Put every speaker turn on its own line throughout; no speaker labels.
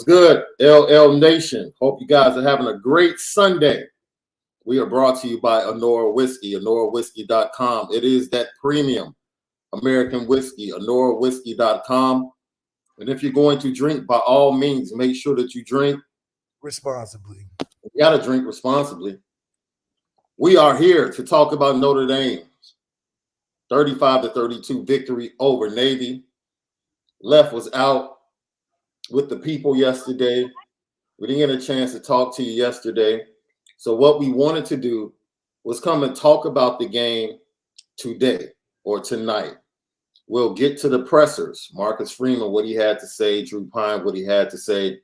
What's good, LL Nation? Hope you guys are having a great Sunday. We are brought to you by Onora Whiskey, OnoraWhiskey.com. It is that premium American whiskey, OnoraWhiskey.com. And if you're going to drink, by all means, make sure that you drink
responsibly.
You got to drink responsibly. We are here to talk about Notre Dame's 35-32 victory over Navy. Left was out with the people yesterday. We didn't get a chance to talk to you yesterday. So what we wanted to do was come and talk about the game today or tonight. We'll get to the pressers. Marcus Freeman, what he had to say. Drew Pine, what he had to say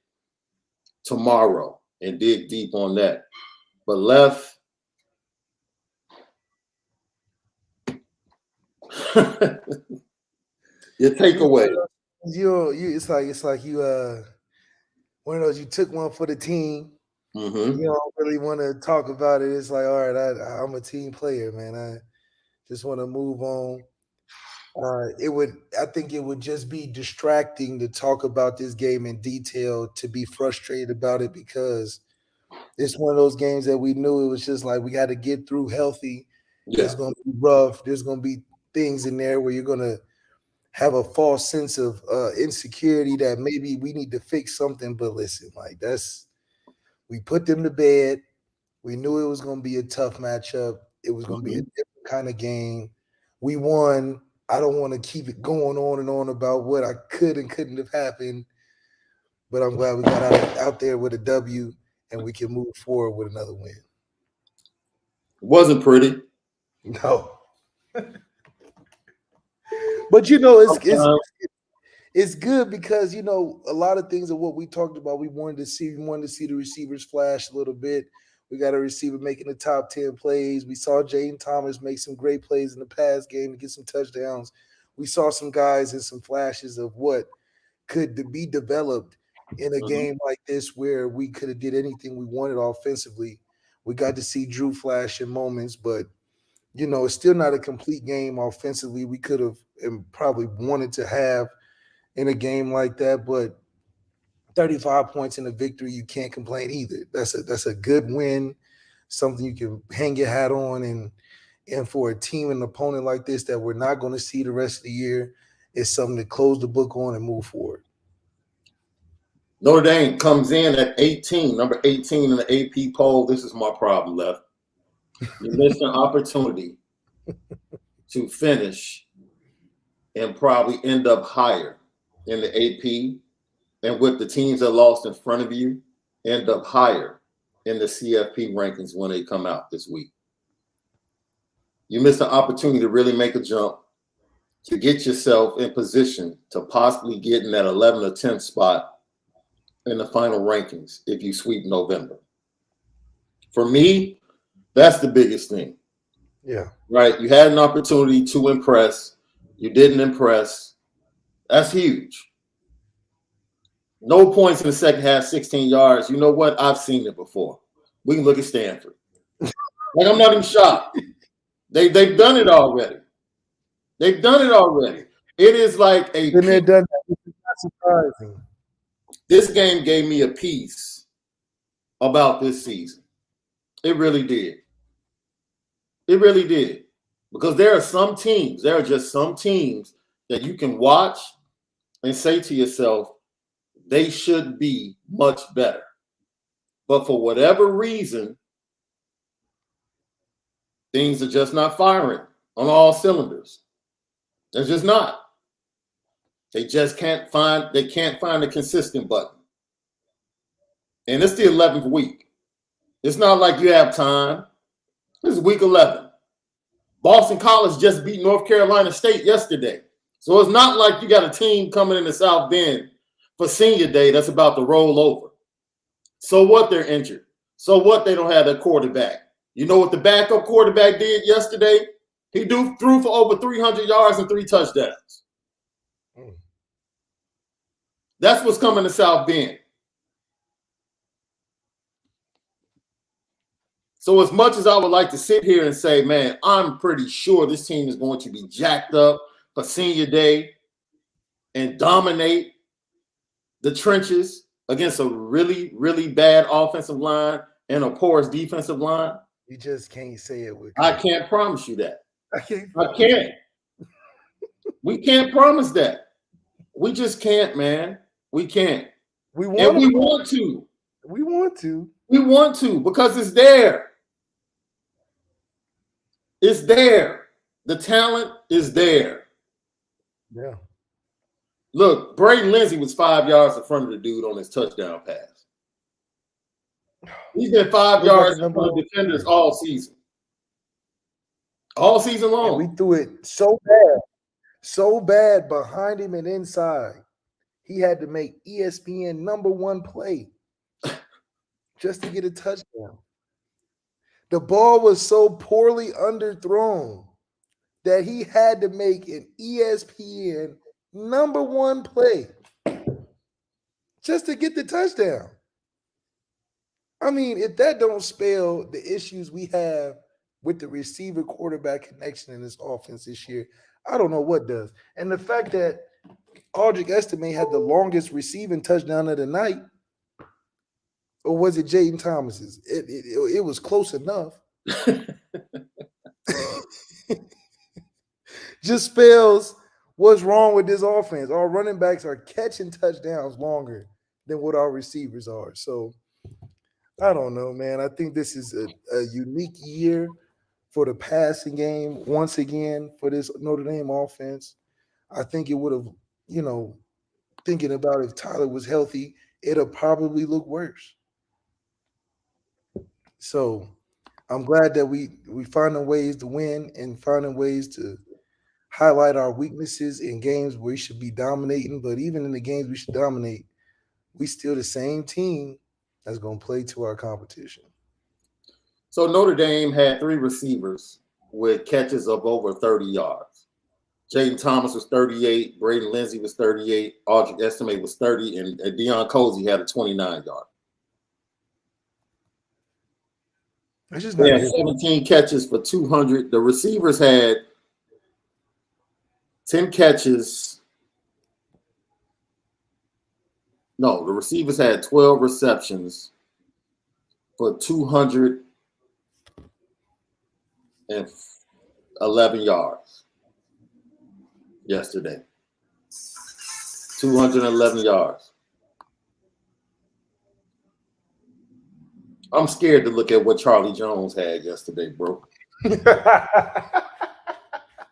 tomorrow, and dig deep on that. But Left, your takeaway.
It's like you one of those, you took one for the team.
Mm-hmm.
You don't really want to talk about it. It's like, all right, I'm a team player, man. I just want to move on. I think it would just be distracting to talk about this game in detail, to be frustrated about it, because it's one of those games that we knew it was just like we got to get through healthy. Yeah. It's going to be rough. There's going to be things in there where you're going to have a false sense of insecurity that maybe we need to fix something. But listen, like we put them to bed. We knew it was going to be a tough matchup. It was going to be a different kind of game. We won. I don't want to keep it going on and on about what I could and couldn't have happened, but I'm glad we got out there with a W and we can move forward with another win.
It wasn't pretty.
No. But, it's good because, a lot of things of what we talked about, we wanted to see the receivers flash a little bit. We got a receiver making the top 10 plays. We saw Jaden Thomas make some great plays in the past game to get some touchdowns. We saw some guys in some flashes of what could be developed in a game like this where we could have did anything we wanted offensively. We got to see Drew flash in moments, but, it's still not a complete game offensively. We could have and probably wanted to have in a game like that, but 35 points in a victory, you can't complain either. That's a good win, something you can hang your hat on, and for a team and opponent like this that we're not going to see the rest of the year, it's something to close the book on and move forward.
Notre Dame comes in at 18, number 18 in the AP poll. This is my problem, Left. You missed an opportunity to finish and probably end up higher in the AP. And with the teams that lost in front of you, end up higher in the CFP rankings when they come out this week. You missed an opportunity to really make a jump, to get yourself in position to possibly get in that 11 or 10 spot in the final rankings if you sweep November. For me, that's the biggest thing.
Yeah.
Right? You had an opportunity to impress. You didn't impress. That's huge. No points in the second half, 16 yards. You know what? I've seen it before. We can look at Stanford. Like, I'm not even shocked. They've done it already. They've done it already. It is like a.
And they're done. It's not surprising.
This game gave me a piece about this season. It really did. It really did. Because there are just some teams that you can watch and say to yourself, they should be much better. But for whatever reason, things are just not firing on all cylinders. They're just not. They just can't find a consistent button. And it's the 11th week. It's not like you have time. This is week 11. Boston College just beat North Carolina State yesterday. So it's not like you got a team coming into South Bend for senior day that's about to roll over. So what, they're injured? So what, they don't have their quarterback? You know what the backup quarterback did yesterday? He threw for over 300 yards and 3 touchdowns. That's what's coming to South Bend. So as much as I would like to sit here and say, man, I'm pretty sure this team is going to be jacked up for senior day and dominate the trenches against a really, really bad offensive line and a porous defensive line?
You just can't say it with.
I can't promise you that.
I can't.
I can't. We can't promise that. We just can't, man. We can't.
We want
and we want to.
We want to.
We want to because it's there. It's there. The talent is there.
Yeah.
Look, Braden Lindsey was 5 yards in front of the dude on his touchdown pass. He's been 5 yards in front of defenders all season. All season long.
And we threw it so bad behind him and inside. He had to make ESPN #1 play just to get a touchdown. The ball was so poorly underthrown that he had to make an ESPN #1 play just to get the touchdown. I mean, if that don't spell the issues we have with the receiver quarterback connection in this offense this year, I don't know what does. And the fact that Audric Estime had the longest receiving touchdown of the night, or was it Jaden Thomas's? It was close enough. Just spells what's wrong with this offense. Our running backs are catching touchdowns longer than what our receivers are. So I don't know, man. I think this is a unique year for the passing game once again for this Notre Dame offense. I think it would have, thinking about if Tyler was healthy, it'll probably look worse. So I'm glad that we finding ways to win and finding ways to highlight our weaknesses in games where we should be dominating. But even in the games we should dominate, we still the same team that's going to play to our competition.
So Notre Dame had 3 receivers with catches of over 30 yards. Jaden Thomas was 38, Braden Lindsey was 38, Audric Estime was 30, and Deion Cozy had a 29-yard. They had 17 catches for 200. The receivers had 10 catches. No, the receivers had 12 receptions for 211 yards yesterday. 211 yards. I'm scared to look at what Charlie Jones had yesterday, bro.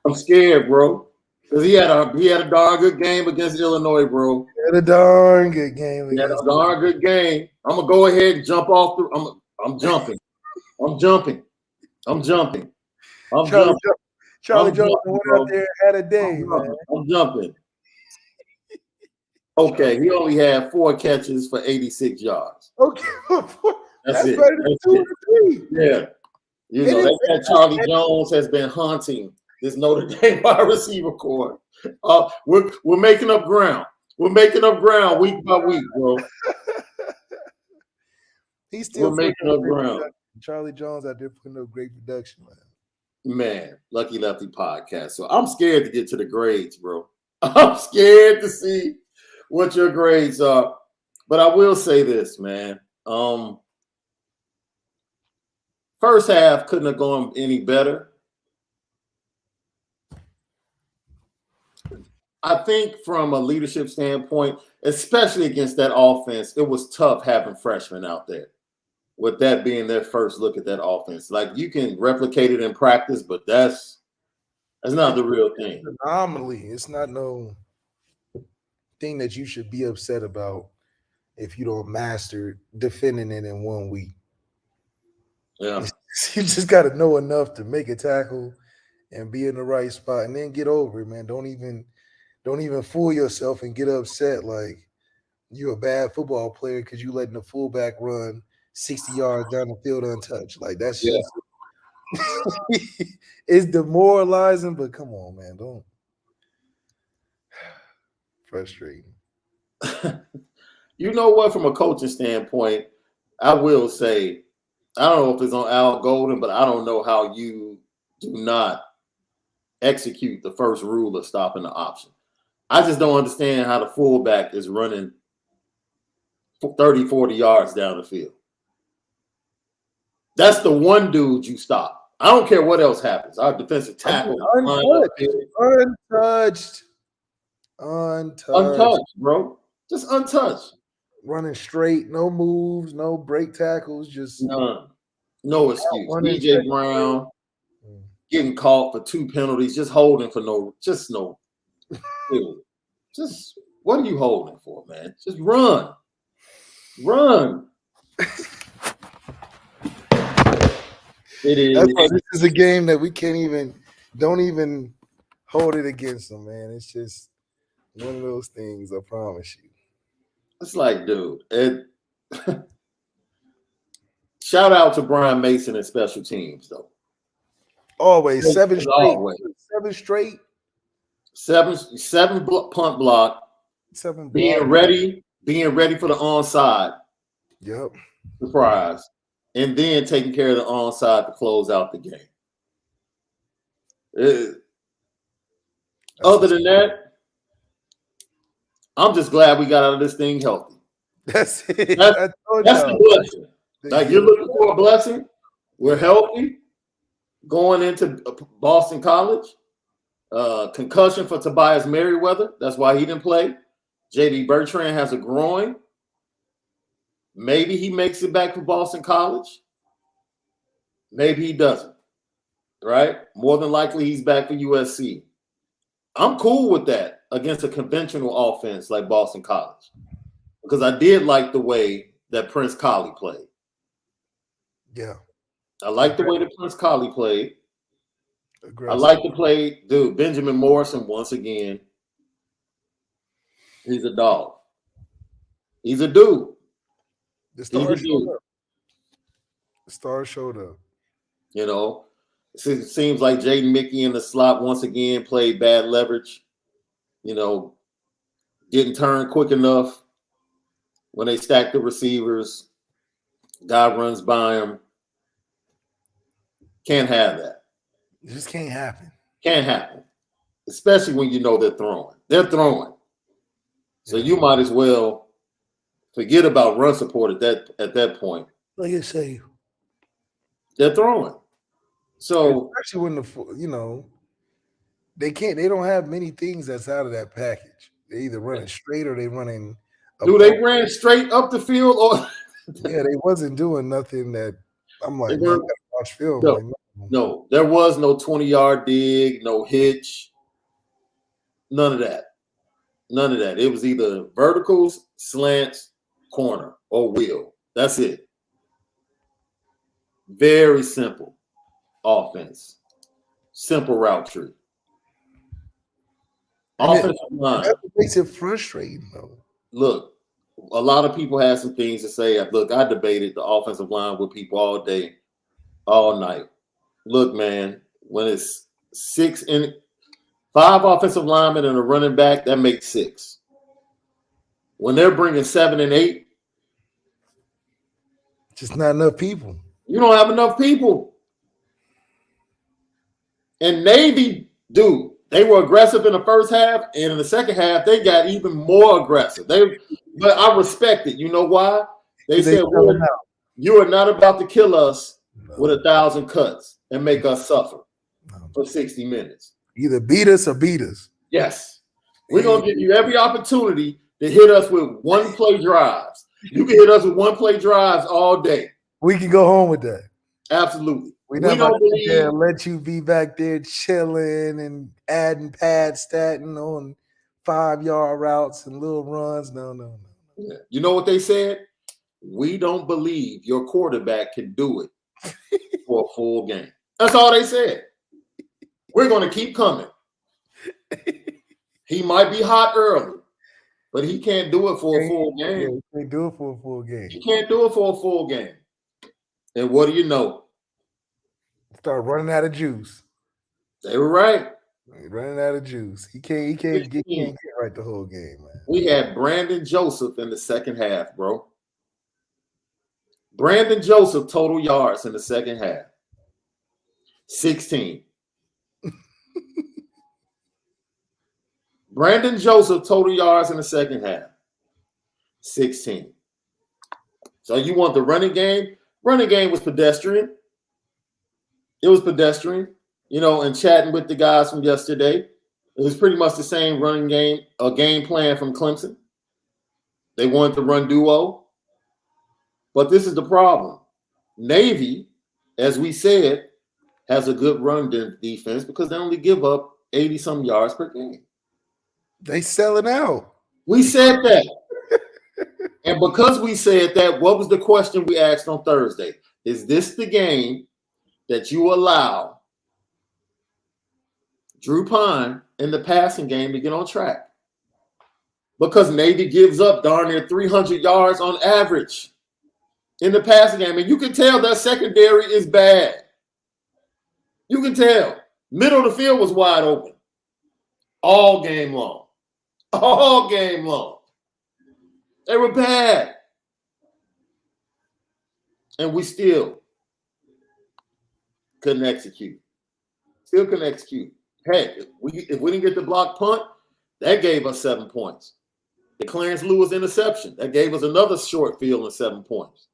I'm scared, bro. Because he had a darn good game against Illinois, bro.
He had a darn good game.
He had a darn good game. I'm gonna go ahead and jump off the. I'm jumping. I'm jumping. I'm jumping. I'm jumping.
Charlie Jones went out there and had a day, man.
I'm jumping. Okay, he only had 4 catches for 86 yards.
Okay,
that's it.
better than 2 or 3.
Yeah, that Charlie Jones has been haunting this Notre Dame wide receiver core. We're making up ground. We're making up ground week by week, bro.
He's still
making up ground.
Charlie Jones out there putting up great production, man.
Man, Lucky Lefty podcast. So I'm scared to get to the grades, bro. I'm scared to see what your grades are. But I will say this, man. First half couldn't have gone any better. I think from a leadership standpoint, especially against that offense, it was tough having freshmen out there. With that being their first look at that offense. Like, you can replicate it in practice, but that's not the real thing.
It's an anomaly. It's not no thing that you should be upset about if you don't master defending it in 1 week.
Yeah.
You just got to know enough to make a tackle and be in the right spot and then get over it, man. Don't even fool yourself and get upset like you're a bad football player because you letting the fullback run 60 yards down the field untouched. Like, that's just it's demoralizing, but come on, man. Don't. Frustrating.
You know what? From a coaching standpoint, I will say, I don't know if it's on Al Golden, but I don't know how you do not execute the first rule of stopping the option. I just don't understand how the fullback is running 30, 40 yards down the field. That's the one dude you stop. I don't care what else happens. Our defensive tackle untouched, bro. Just untouched.
Running straight, no moves, no break tackles, just
none. No excuse. DJ Brown getting caught for 2 penalties, just holding for no. Dude, just what are you holding for, man? Just run. It is.
This is a game that we don't even hold it against them, man. It's just one of those things, I promise you.
It's like, dude, shout out to Brian Mason and special teams, though.
Always 7 straight.
Always.
7 straight.
7 punt block.
7 block.
Being ready for the onside.
Yep.
Surprise. And then taking care of the onside to close out the game. Other than that, I'm just glad we got out of this thing healthy.
That's it.
That's the blessing. Like, you're looking for a blessing. We're healthy going into Boston College. Concussion for Tobias Merriweather. That's why he didn't play. J.D. Bertrand has a groin. Maybe he makes it back to Boston College. Maybe he doesn't. Right? More than likely, he's back for USC. I'm cool with that against a conventional offense like Boston College, because I did like the way that Prince Colley played.
Yeah.
I like the way that Prince Colley played.
Aggressive.
I like to play, dude, Benjamin Morrison once again. He's a dog. He's a dude.
The star showed up. The star showed up.
You know, it seems like Jaden Mickey in the slot once again played bad leverage. You know, didn't turn quick enough when they stack the receivers. Guy runs by him. Can't have that.
It just can't happen.
Can't happen. Especially when you know they're throwing. They're throwing. So you might as well forget about run support at that point.
Like I say,
they're throwing. So
especially when they don't have many things that's out of that package. They either running straight or they running.
They ran straight up the field, or
yeah, they wasn't doing nothing that I'm like, man, I gotta watch film.
No, there was no 20-yard dig, no hitch, none of that. None of that. It was either verticals, slants, corner, or wheel. That's it. Very simple offense. Simple route tree. Offensive line.
That makes it frustrating, though.
Look, a lot of people have some things to say. Look, I debated the offensive line with people all day, all night. Look, man, when it's 5 offensive linemen and a running back, that makes 6. When they're bringing 7 and 8,
just not enough people.
You don't have enough people. And Navy, dude, they were aggressive in the first half, and in the second half, they got even more aggressive. But I respect it. You know why? They said, you are not about to kill us with 1,000 cuts and make us suffer for 60 minutes.
Either beat us or beat us.
Yes. We're going to give you every opportunity to hit us with one-play drives. You can hit us with one-play drives all day.
We can go home with that.
Absolutely.
We don't believe let you be back there chilling and adding pad statting on 5-yard routes and little runs. No.
Yeah. You know what they said? We don't believe your quarterback can do it for a full game. That's all they said. We're going to keep coming. He might be hot early, but he can't do it for a full game.
He can't do it for a full game.
He can't do it for a full game. And what do you know?
Start running out of juice.
They were right.
Running out of juice. He can't get right the whole game, man.
We had Brandon Joseph in the second half, bro. Brandon Joseph total yards in the second half. 16. Brandon Joseph total yards in the second half. 16. So you want the running game? Running game was pedestrian. It was pedestrian, and chatting with the guys from yesterday. It was pretty much the same running game, a game plan from Clemson. They wanted to run duo. But this is the problem. Navy, as we said, has a good run defense because they only give up 80-some yards per game.
They selling out.
We said that. And because we said that, what was the question we asked on Thursday? Is this the game that you allow Drew Pine in the passing game to get on track? Because Navy gives up darn near 300 yards on average in the passing game. And you can tell that secondary is bad. You can tell. Middle of the field was wide open all game long. All game long. They were bad. And we still couldn't execute. Still couldn't execute. Heck, if we didn't get the block punt, that gave us 7 points. The Clarence Lewis interception, that gave us another short field and 7 points.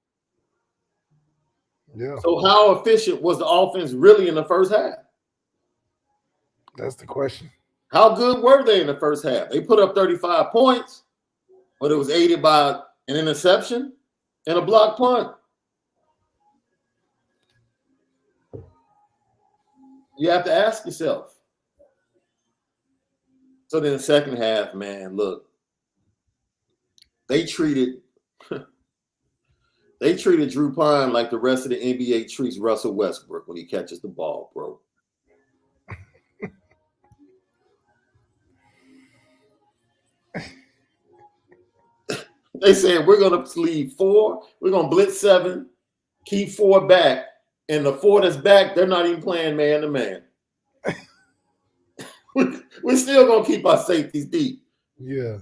Yeah.
So how efficient was the offense really in the first half?
That's the question.
How good were they in the first half? They put up 35 points, but it was aided by an interception and a block punt. You have to ask yourself. So then the second half, man, look, they treated Drew Pine like the rest of the NBA treats Russell Westbrook when he catches the ball, bro. They said, we're going to leave 4. We're going to blitz 7, keep 4 back. And the 4 that's back, they're not even playing man to man. We're still going to keep our safeties deep.
Yeah.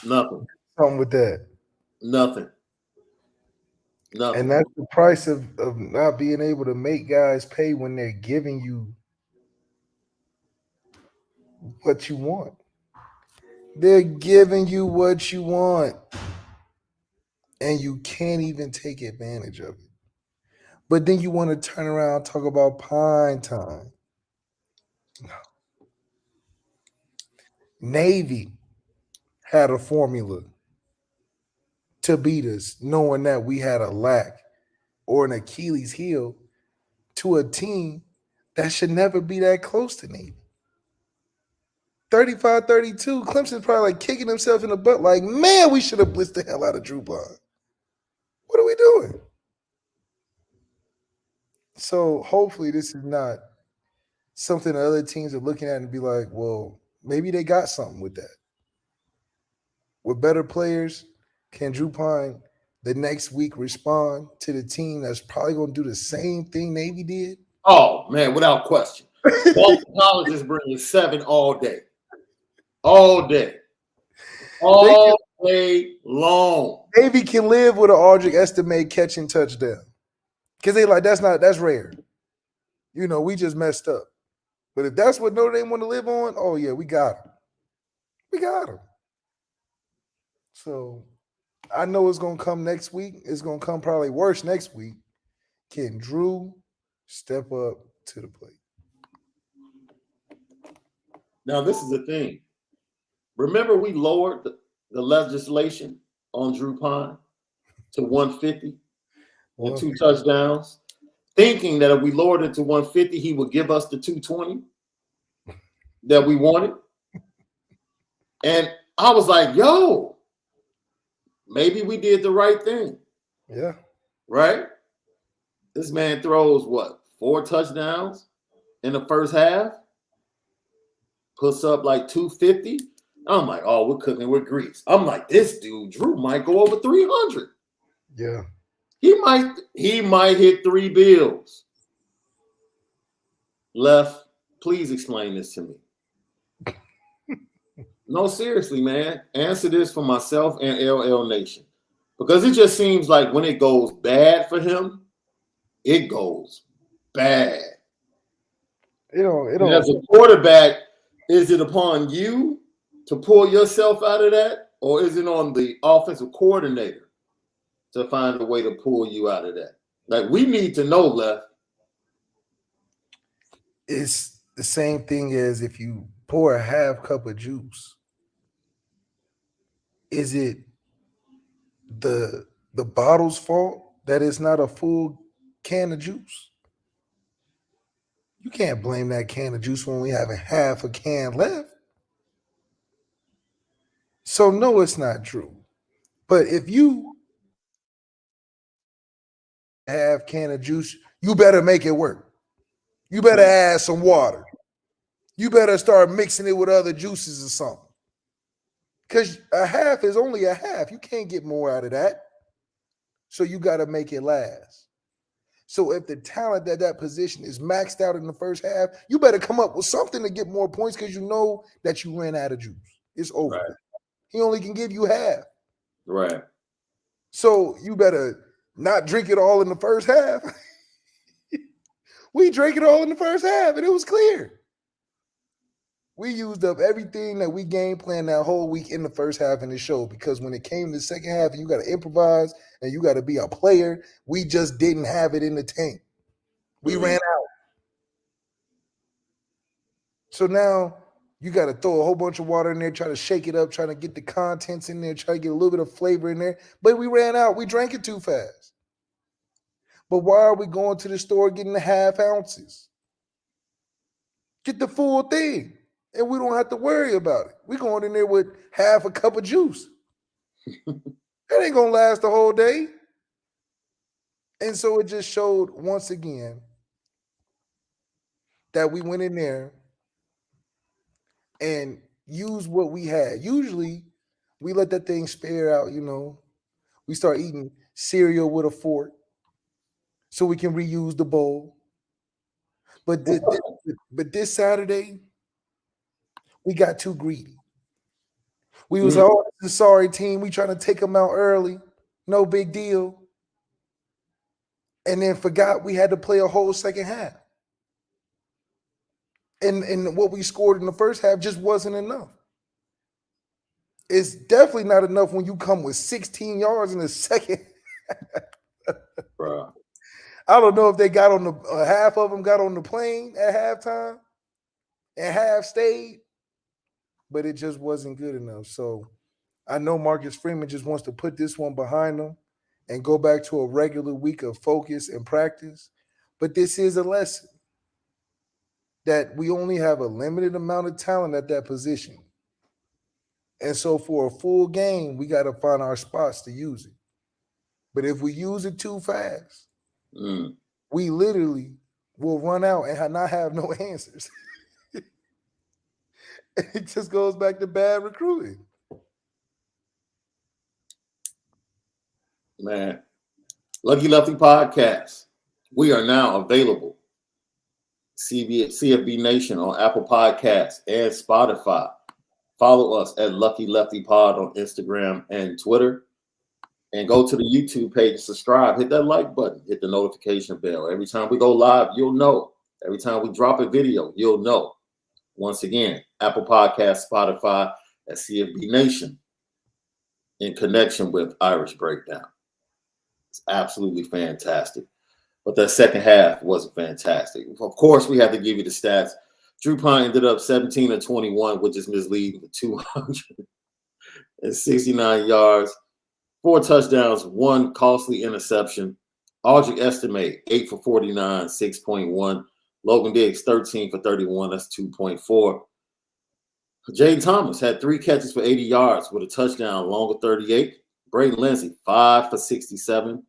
Nothing.
Something with that.
Nothing.
And that's the price of not being able to make guys pay when they're giving you what you want. They're giving you what you want. And you can't even take advantage of it. But then you want to turn around and talk about Pine time. No. Navy had a formula to beat us, knowing that we had a lack or an Achilles heel to a team that should never be that close to Navy. 35-32, Clemson's probably like kicking himself in the butt like, man, we should have blitzed the hell out of Drew Pine. What are we doing? So hopefully this is not something that other teams are looking at and be like, well, maybe they got something with that. With better players, can Drew Pine the next week respond to the team that's probably going to do the same thing Navy did?
Oh, man, without question. Boston College is bringing 7 all day. All day. All day long.
Navy can live with an Aldrich Estime catching touchdown. Because they like, that's rare. We just messed up. But if that's what Notre Dame want to live on, oh, yeah, we got him. We got him. So I know it's going to come next week. It's going to come probably worse next week. Can Drew step up to the plate?
Now, this is the thing. Remember we lowered the legislation on Drew Pine to 150 and 2 touchdowns, thinking that if we lowered it to 150, he would give us the 220 that we wanted. And I was like, yo, maybe we did the right thing.
Yeah.
Right? This man throws, 4 touchdowns in the first half? Puts up like 250? I'm like, oh, we're cooking with grease. I'm like, this dude, Drew, might go over 300.
Yeah.
He might hit 3 bills. Left, please explain this to me. No, seriously, man. Answer this for myself and LL Nation. Because it just seems like when it goes bad for him, it goes bad. And as a quarterback, is it upon you to pull yourself out of that, or is it on the offensive coordinator to find a way to pull you out of that. Like, we need to know, Left.
It's the same thing as if you pour a half cup of juice. Is it the bottle's fault that it's not a full can of juice? You can't blame that can of juice when only having half a can left. So no, it's not true. But if you have can of juice, you better make it work. You better add some water. You better start mixing it with other juices or something. Because a half is only a half. You can't get more out of that. So you got to make it last. So if the talent at that position is maxed out in the first half, you better come up with something to get more points because you know that you ran out of juice. It's over. Right. He only can give you half.
Right.
So you better not drink it all in the first half. We drank it all in the first half, and it was clear. We used up everything that we game planned that whole week in the first half in the show because when it came to the second half and you got to improvise and you got to be a player, we just didn't have it in the tank. We ran out. So now you got to throw a whole bunch of water in there, try to shake it up, trying to get the contents in there, try to get a little bit of flavor in there. But we ran out. We drank it too fast. But why are we going to the store getting the half ounces? Get the full thing. And we don't have to worry about it. We're going in there with half a cup of juice. That ain't going to last the whole day. And so it just showed once again that we went in there and used what we had. Usually we let that thing spare out, you know. We start eating cereal with a fork so we can reuse the bowl. But this Saturday, we got too greedy. We was all the sorry team. We trying to take them out early. No big deal. And then forgot we had to play a whole second half. And what we scored in the first half just wasn't enough. It's definitely not enough when you come with 16 yards in the second.
Bro.
I don't know if they got on the half of them got on the plane at halftime and half stayed, but it just wasn't good enough. So I know Marcus Freeman just wants to put this one behind him and go back to a regular week of focus and practice. But this is a lesson that we only have a limited amount of talent at that position. And so for a full game, we got to find our spots to use it. But if we use it too fast, we literally will run out and not have no answers. It just goes back to bad recruiting.
Man, Lucky Lefty Podcast. We are now available. CFB Nation on Apple Podcasts and Spotify. Follow us at Lucky Lefty Pod on Instagram and Twitter. And go to the YouTube page and subscribe. Hit that like button. Hit the notification bell. Every time we go live, you'll know. Every time we drop a video, you'll know. Once again, Apple Podcasts, Spotify, at CFB Nation in connection with Irish Breakdown. It's absolutely fantastic. But that second half wasn't fantastic. Of course, we have to give you the stats. Drew Pine ended up 17 of 21, which is misleading, with 269 yards, 4 touchdowns, 1 costly interception. Aldrich Estimate, 8 for 49, 6.1. Logan Diggs, 13 for 31, that's 2.4. Jaden Thomas had 3 catches for 80 yards with a touchdown, longer 38. Braden Lindsey, 5 for 67.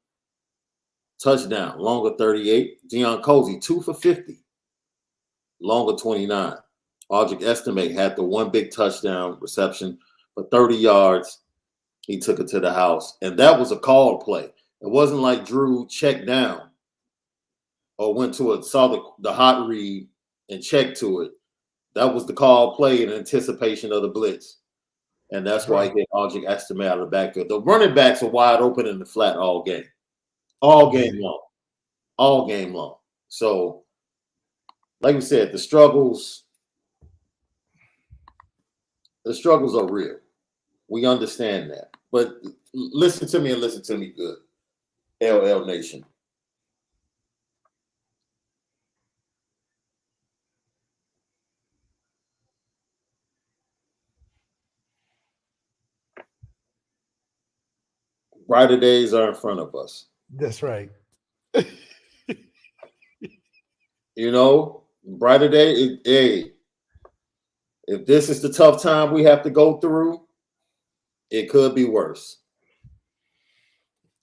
Touchdown, longer 38. Deion Cozy, 2 for 50. Longer 29. Aldrich Estimate had the 1 big touchdown reception for 30 yards. He took it to the house. And that was a called play. It wasn't like Drew checked down or went to saw the hot read and checked to it. That was the called play in anticipation of the blitz. And that's why he hit Aldrich Estimate out of the backfield. The running backs are wide open in the flat all game. All game long. All game long. So, like we said, the struggles are real. We understand that. But listen to me and listen to me good. LL Nation. Brighter days are in front of us.
That's right.
You know, brighter day. Hey, if this is the tough time we have to go through, it could be worse.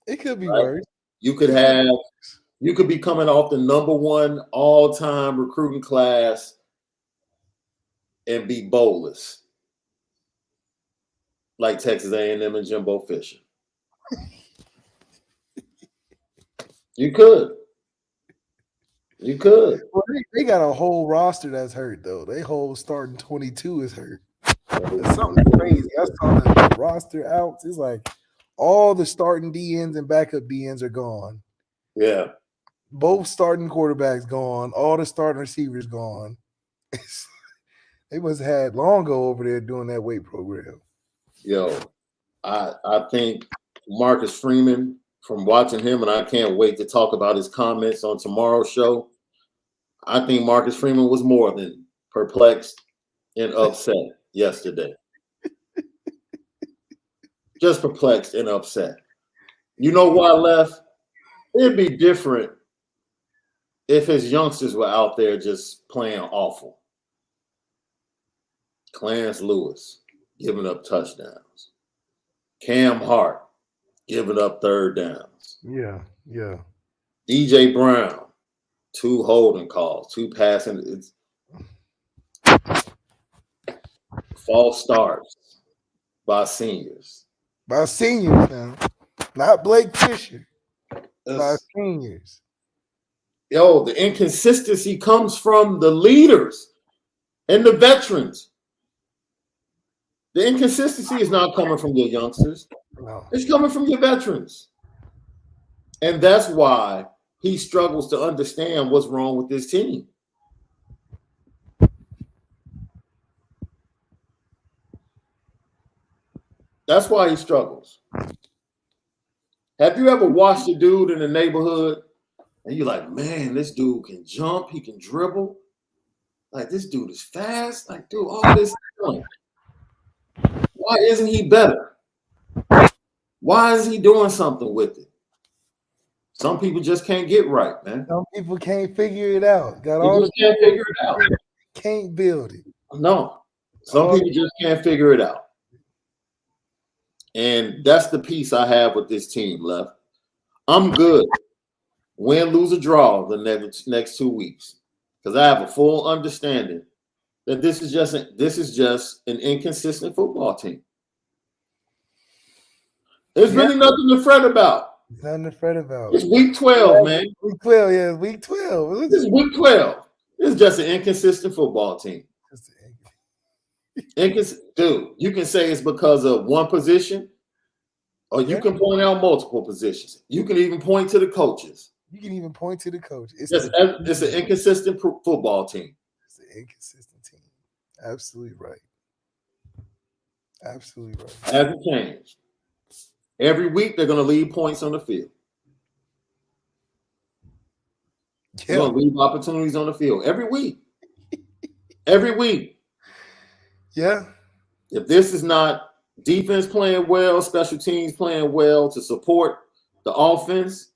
It could be worse.
You could be coming off the #1 all-time recruiting class and be bowlers like Texas A&M and Jimbo Fisher. You could.
Well, they got a whole roster that's hurt though. They whole starting 22 is hurt. It's something crazy. I saw the roster out. It's like all the starting DNs and backup DNs are gone.
Yeah.
Both starting quarterbacks gone. All the starting receivers gone. They must have had Longo over there doing that weight program.
Yo, I think Marcus Freeman, from watching him, and I can't wait to talk about his comments on tomorrow's show. I think Marcus Freeman was more than perplexed and upset yesterday. Just perplexed and upset. You know why, Left? It'd be different if his youngsters were out there just playing awful. Clarence Lewis giving up touchdowns. Cam Hart giving up third downs.
Yeah.
DJ Brown, 2 holding calls, 2 passing. It's false starts by seniors.
By seniors now. Not Blake Fisher. By seniors.
Yo, the inconsistency comes from the leaders and the veterans. The inconsistency is not coming from your youngsters.
No.
It's coming from your veterans. And that's why he struggles to understand what's wrong with this team. That's why he struggles. Have you ever watched a dude in the neighborhood and you're like, man, this dude can jump, he can dribble. Like, this dude is fast. Like, dude, all this stuff. Why isn't he better? Why is he doing something with it? Some people just can't get right, man.
Some people can't figure it out.
Can't figure it out.
Can't build it.
No. Some people just can't figure it out. And that's the piece I have with this team, Left. I'm good. Win, lose, or draw the next 2 weeks. Because I have a full understanding that this is just an inconsistent football team. There's really nothing to fret about.
Nothing to fret about.
It's week 12, man.
Week 12, yeah, week 12.
This is week 12. It's just an inconsistent football team. Dude, you can say it's because of one position, or you can point out multiple positions. You can even point to the coaches. It's an inconsistent football team.
It's an inconsistent team. Absolutely right.
Hasn't changed. Every week they're going to leave points on the field. They're going to leave opportunities on the field every week. Every week.
Yeah.
If this is not defense playing well, special teams playing well to support the offense,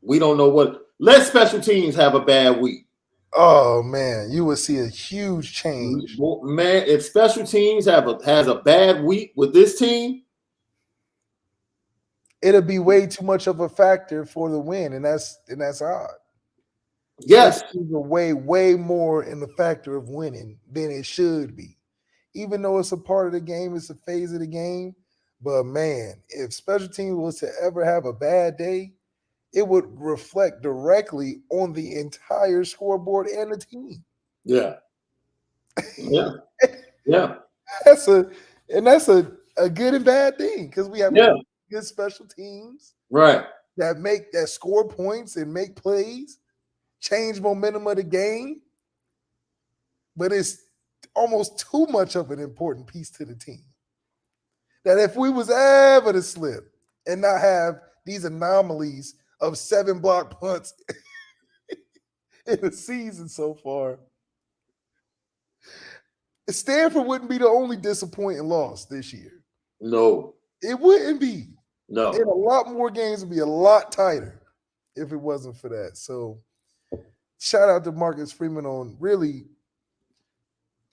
we don't know what. Let special teams have a bad week.
Oh man, you will see a huge change.
Man, if special teams has a bad week with this team,
it'll be way too much of a factor for the win, and that's odd.
Yes,
way more in the factor of winning than it should be. Even though it's a part of the game, it's a phase of the game. But man, if special teams was to ever have a bad day, it would reflect directly on the entire scoreboard and the team.
Yeah.
That's a good and bad thing because we have good special teams,
right?
That score points and make plays, change momentum of the game. But it's almost too much of an important piece to the team. That if we was ever to slip and not have these anomalies of 7 block punts in the season so far. Stanford wouldn't be the only disappointing loss this year.
No.
It wouldn't be.
No.
And a lot more games would be a lot tighter if it wasn't for that. So shout out to Marcus Freeman on really,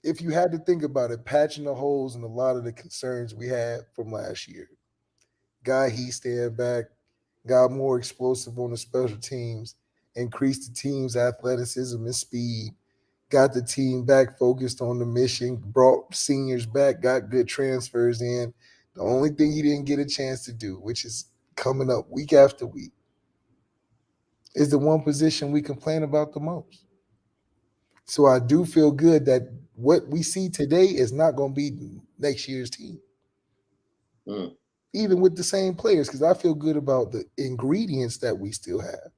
if you had to think about it, patching the holes in a lot of the concerns we had from last year. Guy he stand back, got more explosive on the special teams, increased the team's athleticism and speed, got the team back focused on the mission, brought seniors back, got good transfers in. The only thing he didn't get a chance to do, which is coming up week after week, is the one position we complain about the most. So I do feel good that what we see today is not going to be next year's team. Even with the same players, because I feel good about the ingredients that we still have.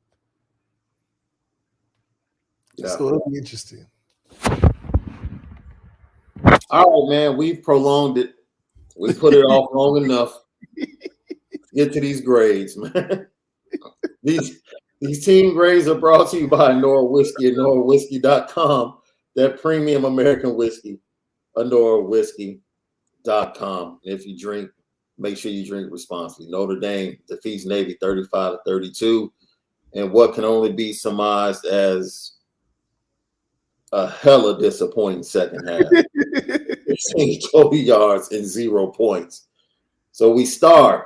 Yeah. So it'll be interesting.
All right, man. We've prolonged it. We put it off long enough. Get to these grades, man. These team grades are brought to you by Onora Whiskey at OnoraWhiskey.com. That premium American whiskey, OnoraWhiskey.com. If you drink, make sure you drink responsibly. Notre Dame defeats Navy 35-32, and what can only be surmised as a hella disappointing second half. 20 yards and 0 points. So we start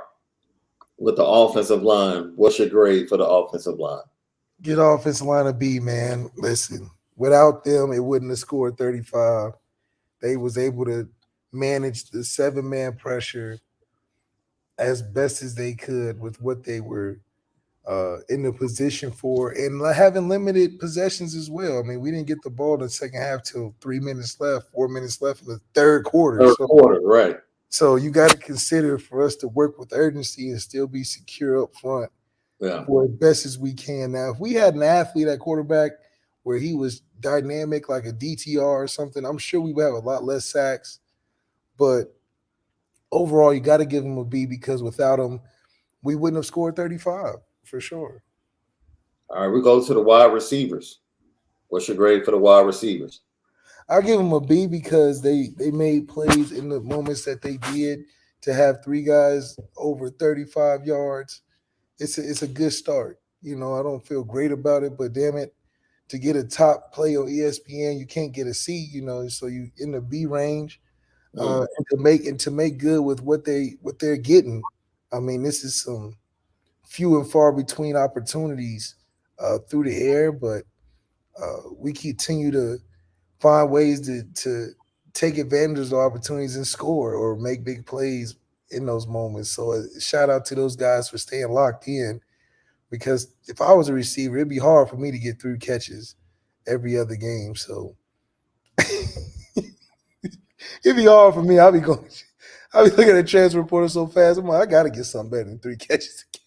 with the offensive line. What's your grade for the offensive line?
Get offensive line a B, man. Listen, without them, it wouldn't have scored 35. They was able to manage the 7-man pressure as best as they could with what they were in the position for, and having limited possessions as well. I mean, we didn't get the ball in the second half till 4 minutes left in the third quarter.
Right.
So you got to consider for us to work with urgency and still be secure up front for as best as we can. Now, if we had an athlete at quarterback where he was dynamic like a DTR or something, I'm sure we would have a lot less sacks. But overall, you got to give him a B because without him, we wouldn't have scored 35 for sure.
All right, we go to the wide receivers. What's your grade for the wide receivers?
I'll give them a B because they made plays in the moments that they did. To have 3 guys over 35 yards, it's a good start. You know, I don't feel great about it, but damn it, to get a top play on ESPN, you can't get a C. You know, so you in the B range, and to make good with what they're getting. I mean, this is some few and far between opportunities through the air, but we continue to find ways to take advantage of opportunities and score or make big plays in those moments. So shout out to those guys for staying locked in, because if I was a receiver, it'd be hard for me to get 3 catches every other game. So it'd be hard for me. I'll be looking at the transfer portal so fast. I'm like, I got to get something better than 3 catches a game.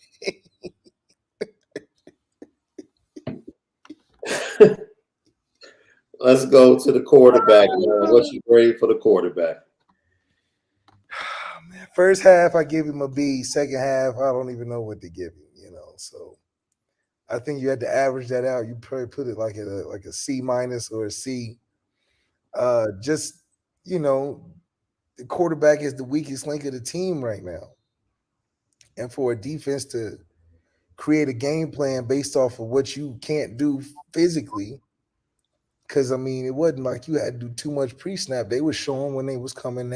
Let's go to the quarterback. What's your grade for the quarterback?
Man, first half, I give him a B. Second half, I don't even know what to give him. You know, so I think you had to average that out. You probably put it like a C- or a C. Just, you know, the quarterback is the weakest link of the team right now, and for a defense to create a game plan based off of what you can't do physically. Because, I mean, it wasn't like you had to do too much pre-snap. They were showing when they was coming.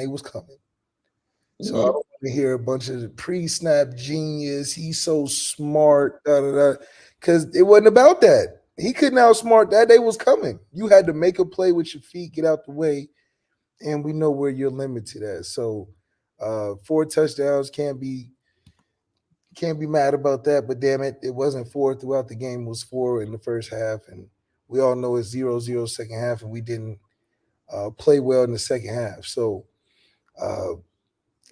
So I don't want to hear a bunch of pre-snap genius. He's so smart, because it wasn't about that. He couldn't outsmart that. They was coming. You had to make a play with your feet, get out the way, and we know where you're limited at. So 4 touchdowns, can't be mad about that. But damn it, it wasn't 4 throughout the game. It was 4 in the first half, and we all know it's 0-0 second half, and we didn't play well in the second half. So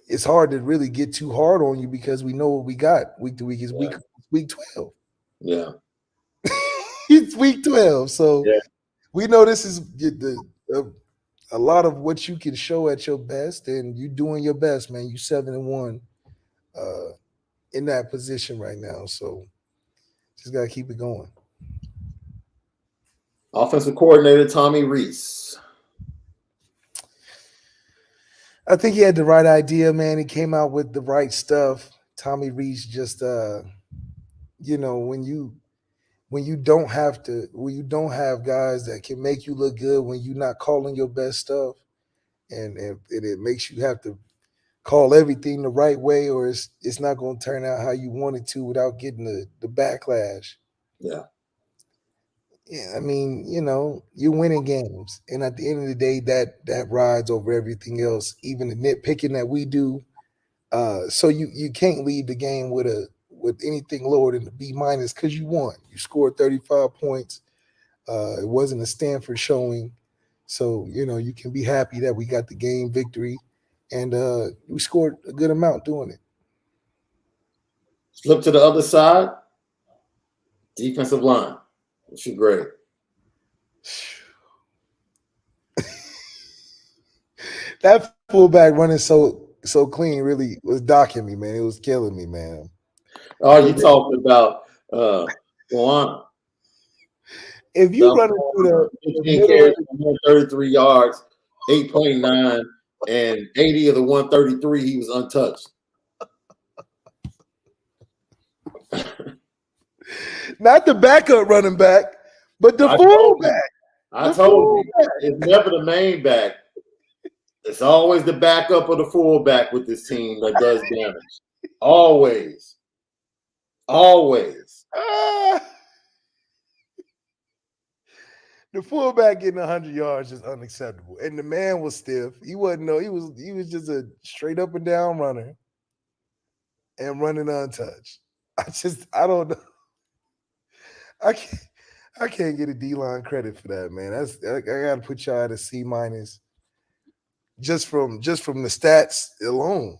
it's hard to really get too hard on you because we know what we got week to week. Is week 12.
Yeah.
It's week 12. So we know this is a lot of what you can show at your best, and you doing your best, man. You 7-1. in that position right now. So just gotta keep it going.
Offensive coordinator Tommy Rees.
I think he had the right idea, man. He came out with the right stuff. Tommy Rees just when you don't have guys that can make you look good when you're not calling your best stuff, and it makes you have to call everything the right way, or it's not going to turn out how you want it to without getting the backlash.
Yeah.
Yeah, I mean, you're winning games, and at the end of the day, that rides over everything else, even the nitpicking that we do. So you can't leave the game with anything lower than the B minus because you won. You scored 35 points. It wasn't a Stanford showing, so you can be happy that we got the game victory, and we scored a good amount doing it.
Flip to the other side. Defensive line. What's your grade?
That fullback running so clean really was docking me, man. It was killing me, man.
Oh, you talking about Onora.
If you run through the
15
middle
carries, 133 yards, 8.9, and 80 of the 133, he was untouched.
not the backup running back, but the fullback.
I told you, it's never the main back. It's always the backup or the fullback with this team that does damage. Always. Always.
The fullback getting 100 yards is unacceptable, and the man was stiff. He wasn't. He was just a straight up and down runner, and running untouched. I don't know. I can't get a D-line credit for that, man. I got to put y'all at a C minus. Just from the stats alone,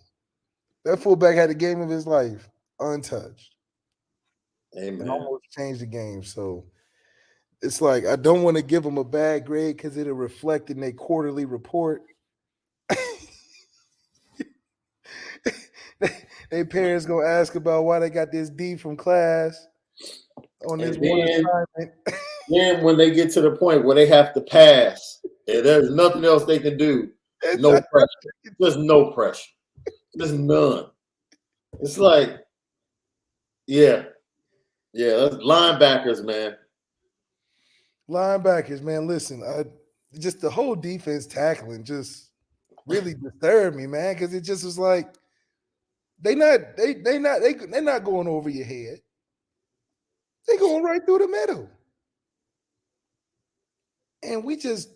that fullback had the game of his life, untouched.
Amen.
And almost changed the game. So it's like I don't want to give them a bad grade because it'll reflect in their quarterly report. Their parents gonna ask about why they got this D from class on this one assignment.
Then when they get to the point where they have to pass, and there's nothing else they can do, no pressure. There's no pressure. There's none. It's like, yeah, that's linebackers, man.
Linebackers, man. Listen, just the whole defense tackling just really disturbed me, man, because it just was like they're not going over your head. They're going right through the middle. And we just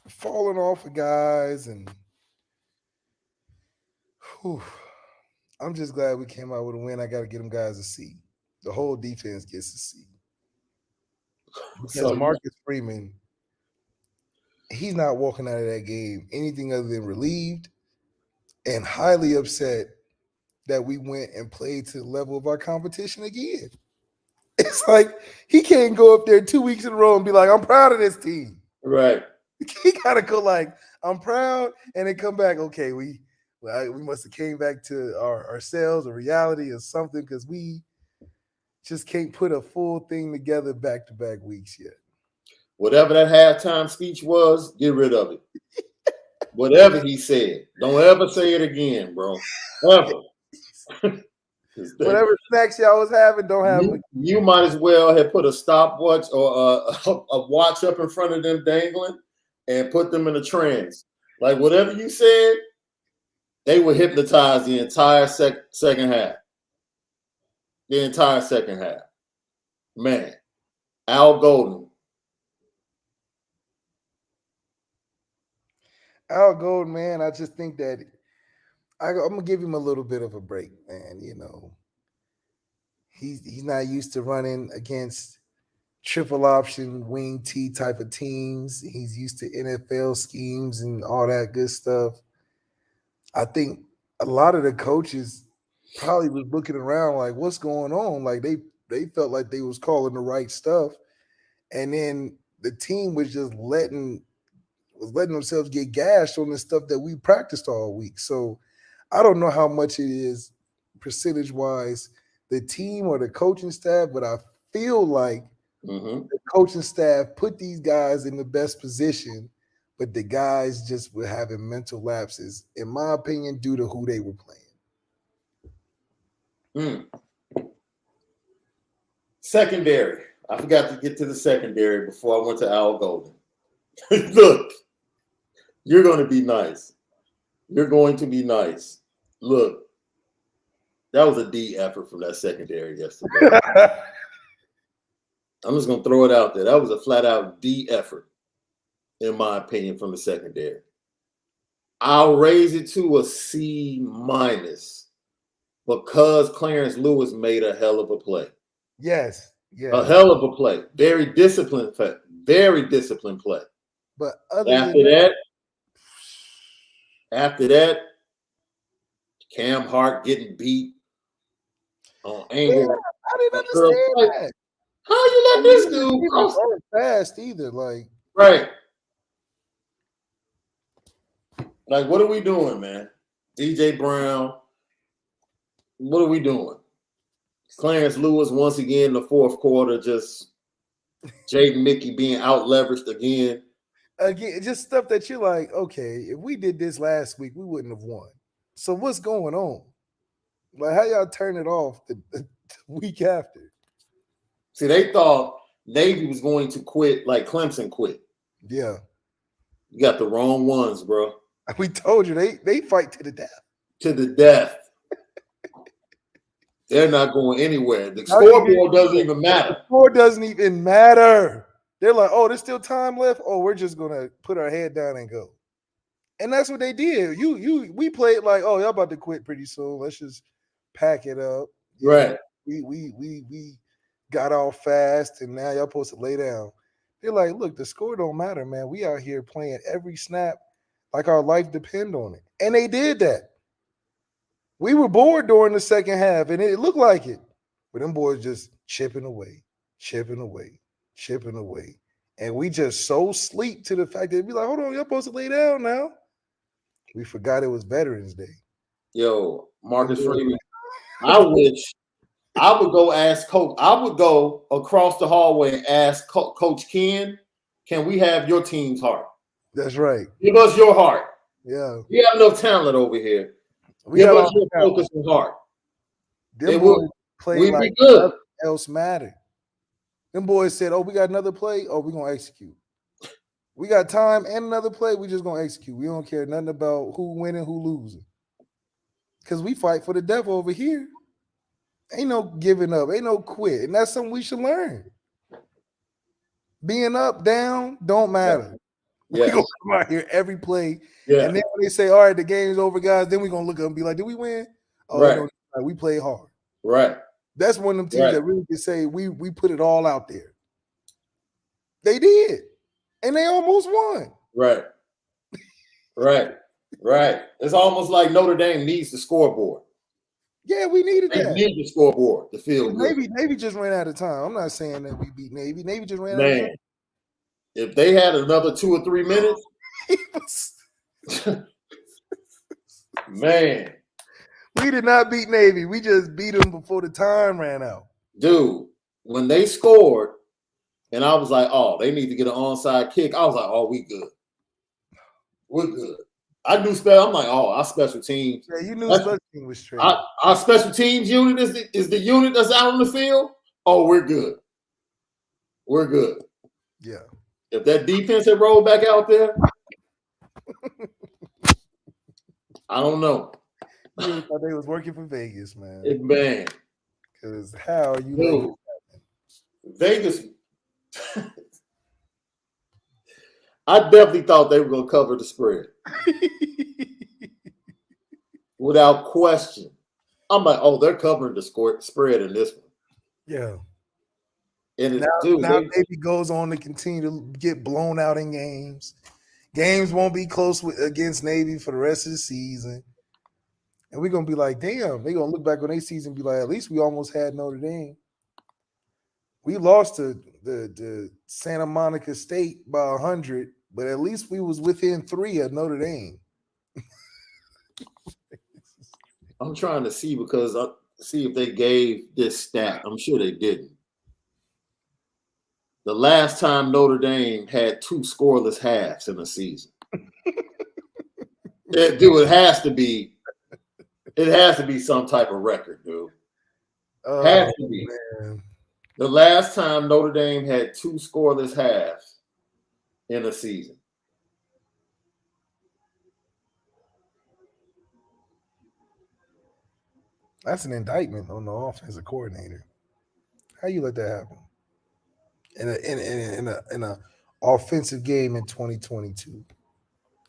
falling off of guys, and I'm just glad we came out with a win. I got to get them guys a C. The whole defense gets a C. Because Marcus Freeman, he's not walking out of that game anything other than relieved and highly upset that we went and played to the level of our competition again. It's like he can't go up there 2 weeks in a row and be like, I'm proud of this team.
Right.
He gotta go like, I'm proud, and then come back, okay, we must have came back to ourselves, a reality or something, because we just can't put a full thing together back-to-back weeks yet.
Whatever that halftime speech was, get rid of it. Whatever he said, don't ever say it again, bro. Ever.
Whatever snacks y'all was having, don't have them.
You might as well have put a stopwatch or a watch up in front of them dangling and put them in a trance. Like whatever you said, they would hypnotize the entire second half. The entire second half. Man, Al Golden.
Al Golden, man, I just think that I'm gonna give him a little bit of a break, man. He's not used to running against triple option wing T type of teams. He's used to NFL schemes and all that good stuff. I think a lot of the coaches probably was looking around like, what's going on? Like they felt like they was calling the right stuff, and then the team was just letting themselves get gashed on the stuff that we practiced all week. So I don't know how much it is percentage-wise the team or the coaching staff, but I feel like
Mm-hmm.
the coaching staff put these guys in the best position, but the guys just were having mental lapses, in my opinion, due to who they were playing.
Secondary. I forgot to get to the secondary before I went to Al Golden. Look, you're going to be nice. You're going to be nice. Look, that was a D effort from that secondary yesterday. I'm just going to throw it out there. That was a flat-out D effort, in my opinion, from the secondary. I'll raise it to a C- because Clarence Lewis made a hell of a play.
Yes. Yeah.
A hell of a play. Very disciplined play. Very disciplined play.
But
after that, Cam Hart getting beat on anger.
Yeah, I didn't understand that.
How you let this dude cross
fast either? Like,
right. Like, what are we doing, man? DJ Brown. What are we doing? Clarence Lewis once again in the fourth quarter, just Jaden Mickey being out leveraged again.
Again, just stuff that you're like, okay, if we did this last week, we wouldn't have won. So what's going on? Like, how y'all turn it off the week after?
See, they thought Navy was going to quit like Clemson quit.
Yeah.
You got the wrong ones, bro.
We told you they fight to the death.
To the death. They're not going anywhere. The scoreboard doesn't even matter.
The score doesn't even matter. They're like, oh, there's still time left. Oh, we're just gonna put our head down and go. And that's what they did. We played like, oh, y'all about to quit pretty soon. Let's just pack it up.
Right.
We got off fast, and now y'all supposed to lay down. They're like, look, the score don't matter, man. We out here playing every snap like our life depend on it. And they did that. We were bored during the second half, and it looked like it. But them boys just chipping away. And we just so sleep to the fact that it'd be like, hold on, y'all supposed to lay down now. We forgot it was Veterans Day.
Yo, Marcus Freeman, I wish I would go ask Coach. I would go across the hallway and ask Coach Ken, can we have your team's heart?
That's right.
Give us your heart.
Yeah.
We have enough talent over here. Give us your focus and heart.
Them boys play like
be good.
Nothing else mattered. Them boys said, oh, we got another play. Oh, we're going to execute. We got time and another play. We just going to execute. We don't care nothing about who winning, who losing. Because we fight for the death over here. Ain't no giving up. Ain't no quit. And that's something we should learn. Being up, down, don't matter.
Yeah.
We're going to come out here every play.
Yeah.
And then when they say, all right, the game's over, guys, then we're going to look up and be like, did we win? Oh,
right.
No, we played hard.
Right.
That's one of them teams that really can say we put it all out there. They did. And they almost won.
Right. It's almost like Notre Dame needs the scoreboard.
Yeah, we needed that.
They need the scoreboard to feel good.
Navy just ran out of time. I'm not saying that we beat Navy. Navy just ran out of time.
If they had another 2 or 3 minutes, man.
We did not beat Navy. We just beat them before the time ran out.
Dude, when they scored, and I was like, oh, they need to get an onside kick. I was like, oh, we good. We're good. I do special. I'm like, oh, our special teams.
Yeah, you knew special team was straight.
Our special teams unit is the unit that's out on the field. Oh, we're good. We're good.
Yeah.
If that defense had rolled back out there, I don't know.
You thought they was working for Vegas, man.
Man.
Because how are you
Vegas? I definitely thought they were going to cover the spread. Without question. I'm like, oh, they're covering the spread in this one.
Yeah.
And
now Navy goes on to continue to get blown out in games. Games won't be close against Navy for the rest of the season. And we're going to be like, damn, they're going to look back on their season and be like, at least we almost had Notre Dame. We lost to the Santa Monica State by 100, but at least we was within 3 of Notre Dame.
I'm trying to see because see if they gave this stat. I'm sure they didn't. The last time Notre Dame had 2 scoreless halves in a season. It has to be. It has to be some type of record, dude. Has to be.
Man.
The last time Notre Dame had 2 scoreless halves in a season.
That's an indictment on the offensive coordinator. How you let that happen? In a offensive game in 2022.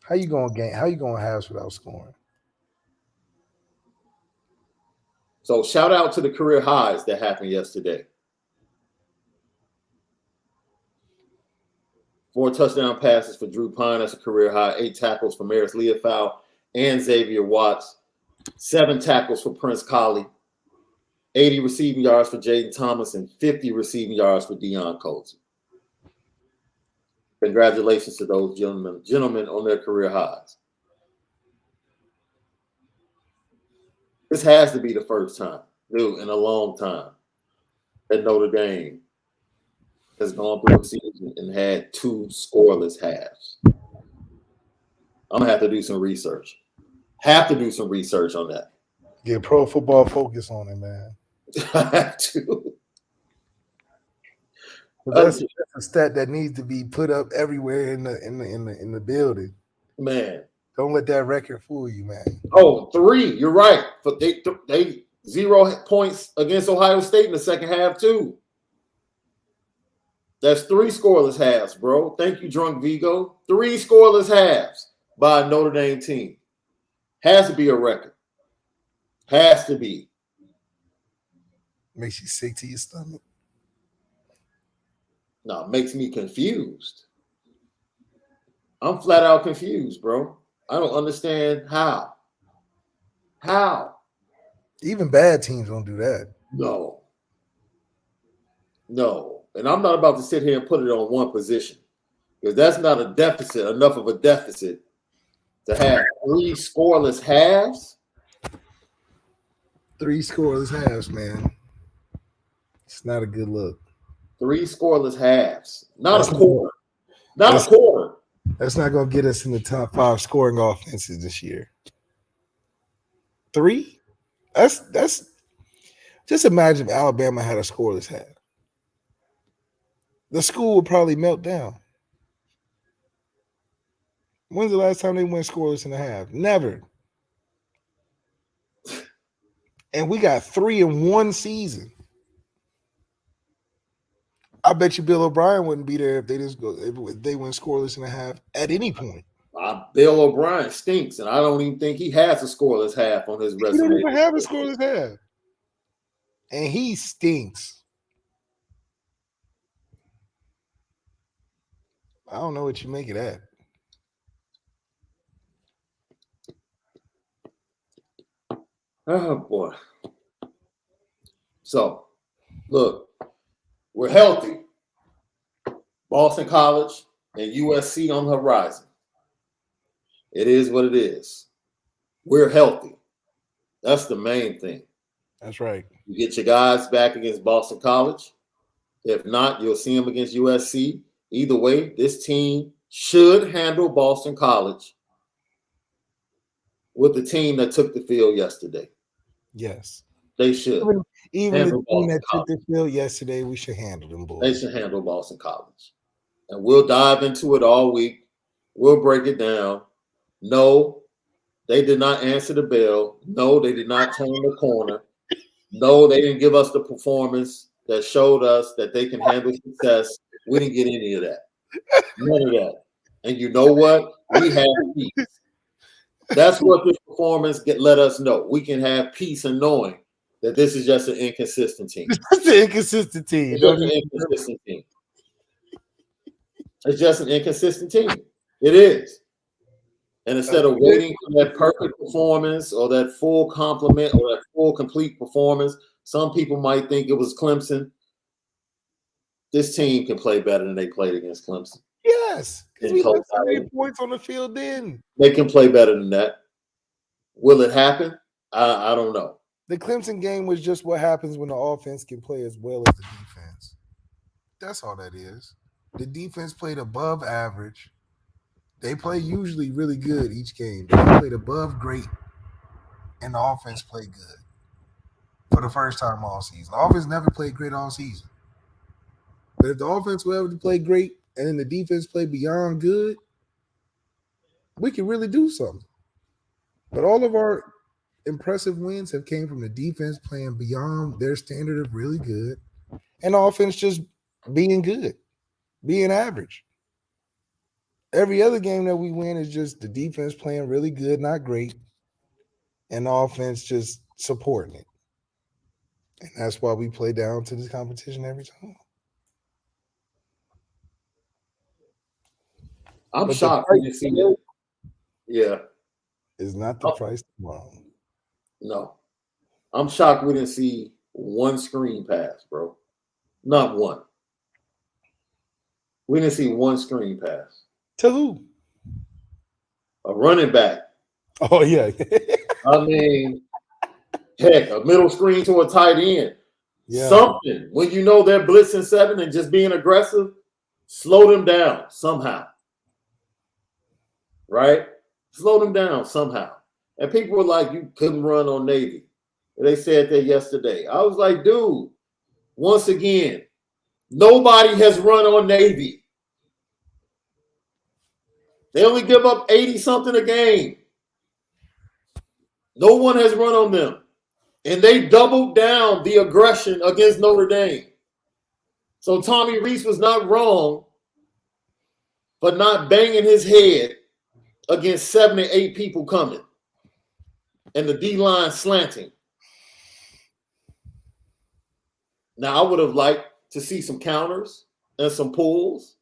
How you going halves without scoring?
So shout out to the career highs that happened yesterday. 4 touchdown passes for Drew Pine. That's a career high. 8 tackles for Maris Leofow and Xavier Watts. 7 tackles for Prince Colley. 80 receiving yards for Jaden Thomas and 50 receiving yards for Deion Colsey. Congratulations to those gentlemen on their career highs. This has to be the first time, dude, in a long time that Notre Dame has gone through a season and had 2 scoreless halves. I'm going to have to do some research. Have to do some research on that.
Get Pro Football Focus on it, man.
I have to.
That's a stat that needs to be put up everywhere in the building.
Man.
Don't let that record fool you, man.
Oh, 3. You're right. But they 0 points against Ohio State in the second half, too. That's 3 scoreless halves, bro. Thank you, Drunk Vigo. 3 scoreless halves by a Notre Dame team. Has to be a record. Has to be.
Makes you sick to your stomach.
No, it makes me confused. I'm flat out confused, bro. I don't understand how. How?
Even bad teams don't do that.
No. And I'm not about to sit here and put it on one position because that's not a deficit, enough of a deficit to have 3 scoreless halves.
3 scoreless halves, man. It's not a good look.
3 scoreless halves. Not a quarter. Not a quarter.
That's not going to get us in the top 5 scoring offenses this year. 3? That's just imagine if Alabama had a scoreless half. The school would probably melt down. When's the last time they went scoreless in a half? Never. And we got 3 in one season. I bet you Bill O'Brien wouldn't be there if they went scoreless in a half at any point.
Bill O'Brien stinks, and I don't even think he has a scoreless half on his resume.
He don't even have a scoreless half. And he stinks. I don't know what you make of that.
Oh, boy. So, look, we're healthy. Boston College and USC on the horizon. It is what it is. We're healthy. That's the main thing.
That's right.
You get your guys back against Boston College. If not, you'll see them against USC. Either way, this team should handle Boston College with the team that took the field yesterday.
Yes.
They should.
Even the team that took the field yesterday, we should handle them, boys.
They should handle Boston College. And we'll dive into it all week. We'll break it down. No, they did not answer the bell. No, they did not turn the corner. No, they didn't give us the performance that showed us that they can handle success. We didn't get any of that. None of that. And you know what? We have peace. That's what this performance let us know. We can have peace in knowing that this is just an inconsistent team.
It's an inconsistent team.
It's just an inconsistent team. It's just an inconsistent team. It is. And instead of waiting for that perfect performance or that full complement or that full complete performance, some people might think it was Clemson. This team can play better than they played against Clemson.
Yes, because we got 30 points on the field then.
They can play better than that. Will it happen? I don't know.
The Clemson game was just what happens when the offense can play as well as the defense. That's all that is. The defense played above average. They play usually really good each game. They played above great, and the offense played good for the first time all season. The offense never played great all season. But if the offense will ever play great and then the defense play beyond good, we can really do something. But all of our impressive wins have came from the defense playing beyond their standard of really good, and the offense just being good, being average. Every other game that we win is just the defense playing really good, not great, and the offense just supporting it. And that's why we play down to this competition every time.
I'm shocked when you see it. Yeah.
It's not the price tomorrow.
No. I'm shocked we didn't see one screen pass, bro. Not one. We didn't see one screen pass.
To who?
A running back.
Oh, yeah.
I mean, heck, a middle screen to a tight end. Yeah. Something. When you know they're blitzing 7 and just being aggressive, slow them down somehow. Right? Slow them down somehow. And people were like, you couldn't run on Navy. They said that yesterday. I was like, dude, once again, nobody has run on Navy. They only give up 80-something a game. No one has run on them. And they doubled down the aggression against Notre Dame. So Tommy Rees was not wrong for not banging his head against 7 or 8 people coming. And the D-line slanting. Now, I would have liked to see some counters and some pulls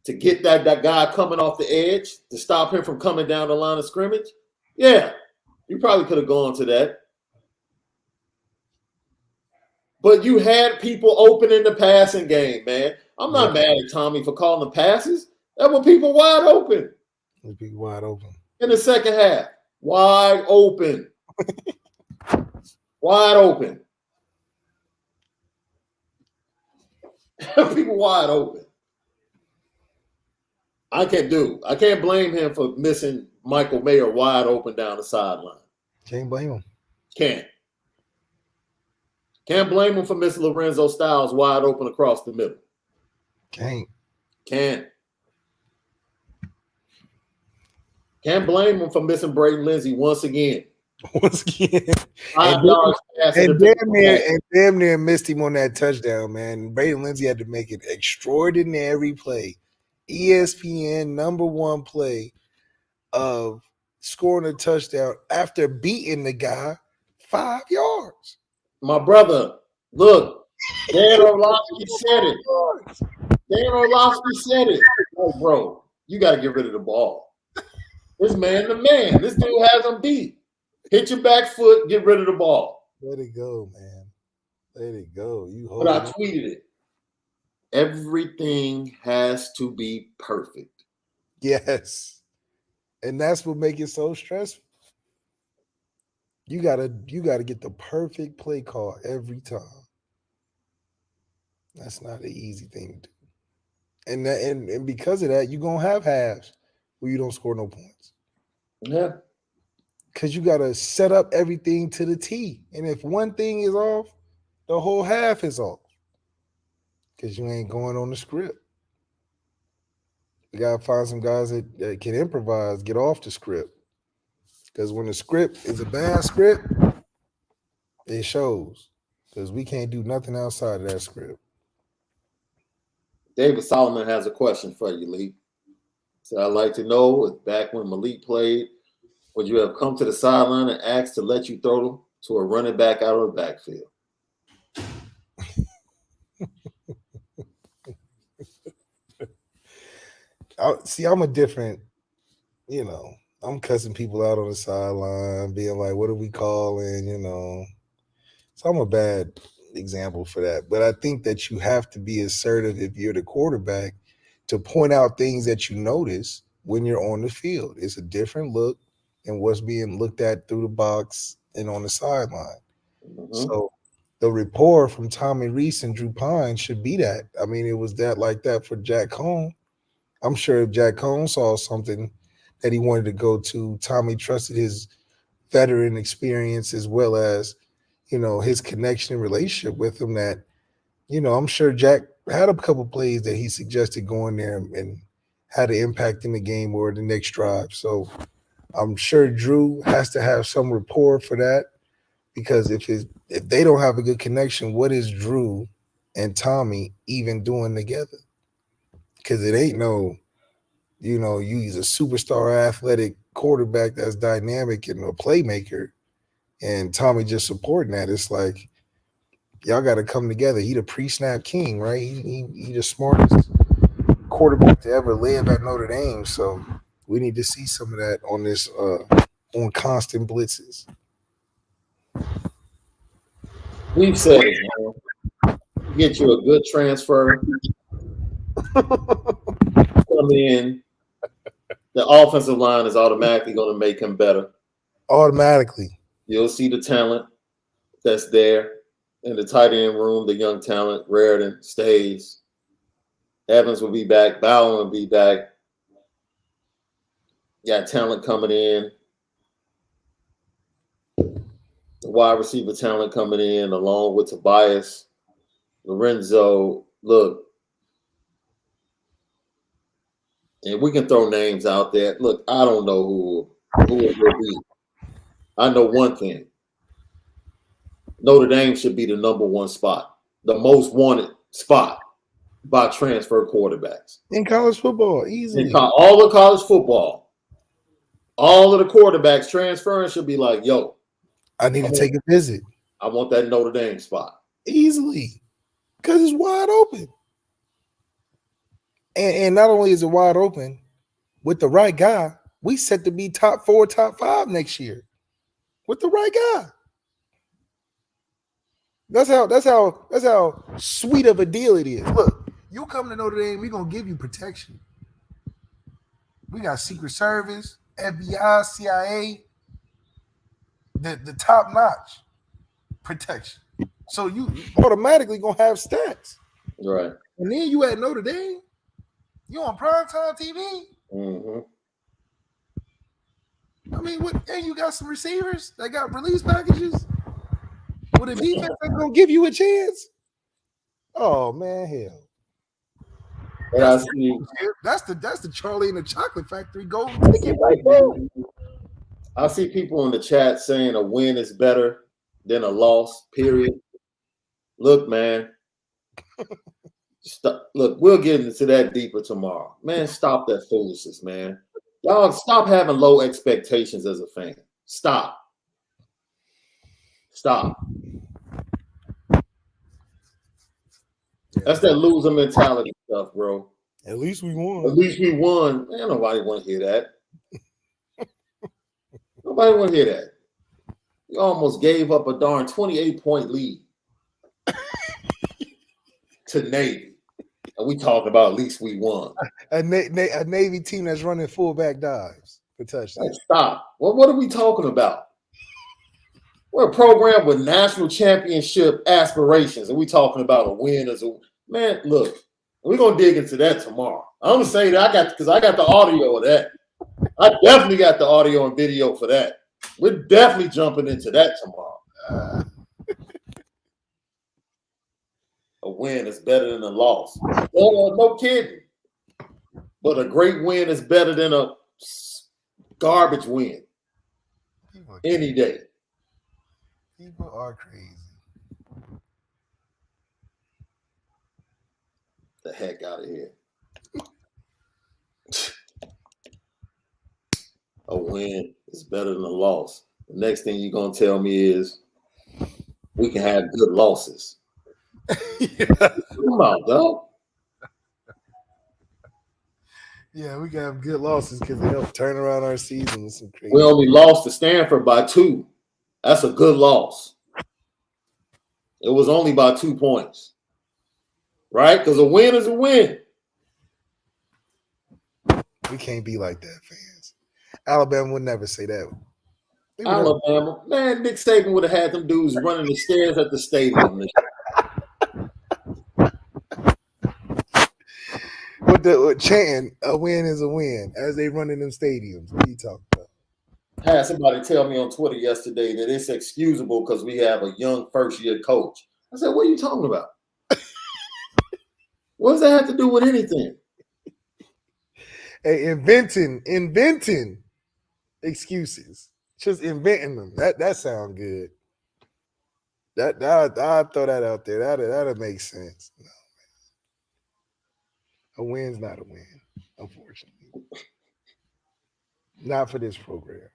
to get that guy coming off the edge to stop him from coming down the line of scrimmage. Yeah, you probably could have gone to that. But you had people open in the passing game, man. I'm not mad at Tommy for calling the passes. There were people wide open.
People wide open. In
the second half. Wide open. Wide open. People wide open. I can't blame him for missing Michael Mayer wide open down the sideline.
Can't blame him.
Can't blame him for missing Lorenzo Styles wide open across the middle. Can't blame him for missing Braden Lindsey once again.
And damn near missed him on that touchdown, man. Braden Lindsey had to make an extraordinary play. ESPN #1 play of scoring a touchdown after beating the guy 5 yards.
My brother, look, Dan Orlovsky said it. Dan Orlovsky said it. Oh, bro, you got to get rid of the ball. This man the man. This dude has him beat. Hit your back foot, get rid of the ball.
Let it go, man. Let it go.
But I tweeted it. Everything has to be perfect.
Yes. And that's what makes it so stressful. You gotta get the perfect play call every time. That's not an easy thing to do. And because of that, you're gonna have halves where you don't score no points.
Yeah.
Because you gotta set up everything to the T. And if one thing is off, the whole half is off. Because you ain't going on the script. You gotta find some guys that can improvise, get off the script. Because when the script is a bad script, it shows. Because we can't do nothing outside of that script.
David Solomon has a question for you, Lee. So I'd like to know if back when Malik played, would you have come to the sideline and asked to let you throw to a running back out of the backfield?
I'm a different, I'm cussing people out on the sideline, being like, what are we calling, So I'm a bad example for that. But I think that you have to be assertive if you're the quarterback to point out things that you notice when you're on the field. It's a different look. and what's being looked at through the box and on the sideline.
Mm-hmm.
So the rapport from Tommy Reese and Drew Pine should be that. I mean, it was that like that for Jack Cohn. I'm sure if Jack Cohn saw something that he wanted to go to, Tommy trusted his veteran experience as well as, his connection and relationship with him that, I'm sure Jack had a couple plays that he suggested going there and had an impact in the game or the next drive. So I'm sure Drew has to have some rapport for that, because if they don't have a good connection, what is Drew and Tommy even doing together? Because it ain't no, use a superstar athletic quarterback that's dynamic and a playmaker, and Tommy just supporting that. It's like, y'all got to come together. He the pre-snap king, right? He the smartest quarterback to ever live at Notre Dame. So we need to see some of that on this on constant blitzes.
We've said it, man. Get you a good transfer. Come in. The offensive line is automatically going to make him better.
Automatically.
You'll see the talent that's there in the tight end room, the young talent. Raritan stays. Evans will be back. Bowen will be back. Got talent coming in. The wide receiver talent coming in along with Tobias. Lorenzo, look. And we can throw names out there. Look, I don't know who it will be. I know one thing. Notre Dame should be the number one spot, the most wanted spot by transfer quarterbacks.
In college football, easily.
All of college football, all of the quarterbacks transferring should be like, yo.
I need to take a visit.
I want that Notre Dame spot.
Easily. Because it's wide open. And not only is it wide open, with the right guy, we set to be top 4, top 5 next year. With the right guy. That's how sweet of a deal it is. Look, you come to Notre Dame, we're gonna give you protection. We got Secret Service, FBI, CIA, the top notch protection. So you automatically gonna have stats.
Right.
And then you at Notre Dame, you on primetime TV.
Mm-hmm.
I mean, and you got some receivers that got release packages with a defense that's gonna give you a chance. Oh man, hell. That's the Charlie and the Chocolate Factory golden ticket right there.
I see people in the chat saying a win is better than a loss, period. Look, man. Look, we'll get into that deeper tomorrow. Man, stop that foolishness, man. Y'all stop having low expectations as a fan. Stop. That's that loser mentality stuff, bro.
At least we won.
Man, nobody want to hear that. Nobody want to hear that. You almost gave up a darn 28-point lead to Navy. And we talking about at least we won.
A Navy team that's running fullback dives for touchdowns.
Like, stop. What are we talking about? We're a program with national championship aspirations, and we talking about a win as a man. Look, we're gonna dig into that tomorrow. I'm gonna say that because I got the audio of that. I definitely got the audio and video for that. We're definitely jumping into that tomorrow. A win is better than a loss. No kidding. But a great win is better than a garbage win. Any day.
People are crazy.
The heck out of here. A win is better than a loss. The next thing you're going to tell me is we can have good losses. Come on, dog.
Yeah, we can have good losses because they help turn around our season with some crazy.
We only lost to Stanford by 2. That's a good loss. It was only by 2 points. Right? Because a win is a win.
We can't be like that, fans. Alabama would never say that.
Alabama, man, Nick Saban would have had them dudes running the stairs at the stadium.
With chanting, a win is a win as they run in them stadiums. What are you talking about?
I had somebody tell me on Twitter yesterday that it's excusable because we have a young first-year coach. I said, what are you talking about? What does that have to do with anything?
Hey, inventing excuses. Just inventing them. That sounds good. I'll throw that out there. That'll make sense. No, a win's not a win, unfortunately. Not for this program.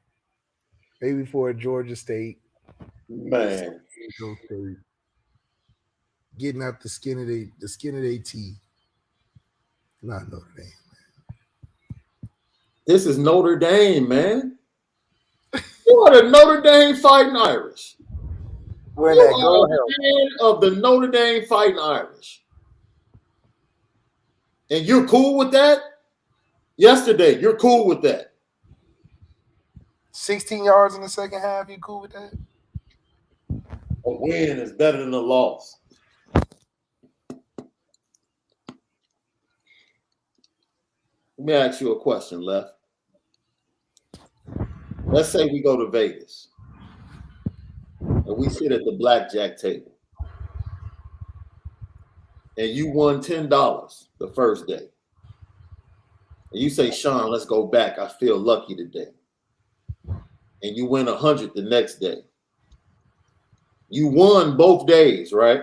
Maybe for a Georgia State.
Man.
State. Getting out the skin of their teeth. Not Notre Dame, man.
This is Notre Dame, man. You are the Notre Dame Fighting Irish. You are a fan of the Notre Dame Fighting Irish. And you're cool with that? Yesterday, you're cool with that.
16 yards in the second half, you cool with that?
A win is better than a loss. Let me ask you a question, Left. Let's say we go to Vegas and we sit at the blackjack table and you won $10 the first day. And you say, Shaun, let's go back. I feel lucky today. And you win 100 the next day. You won both days, right?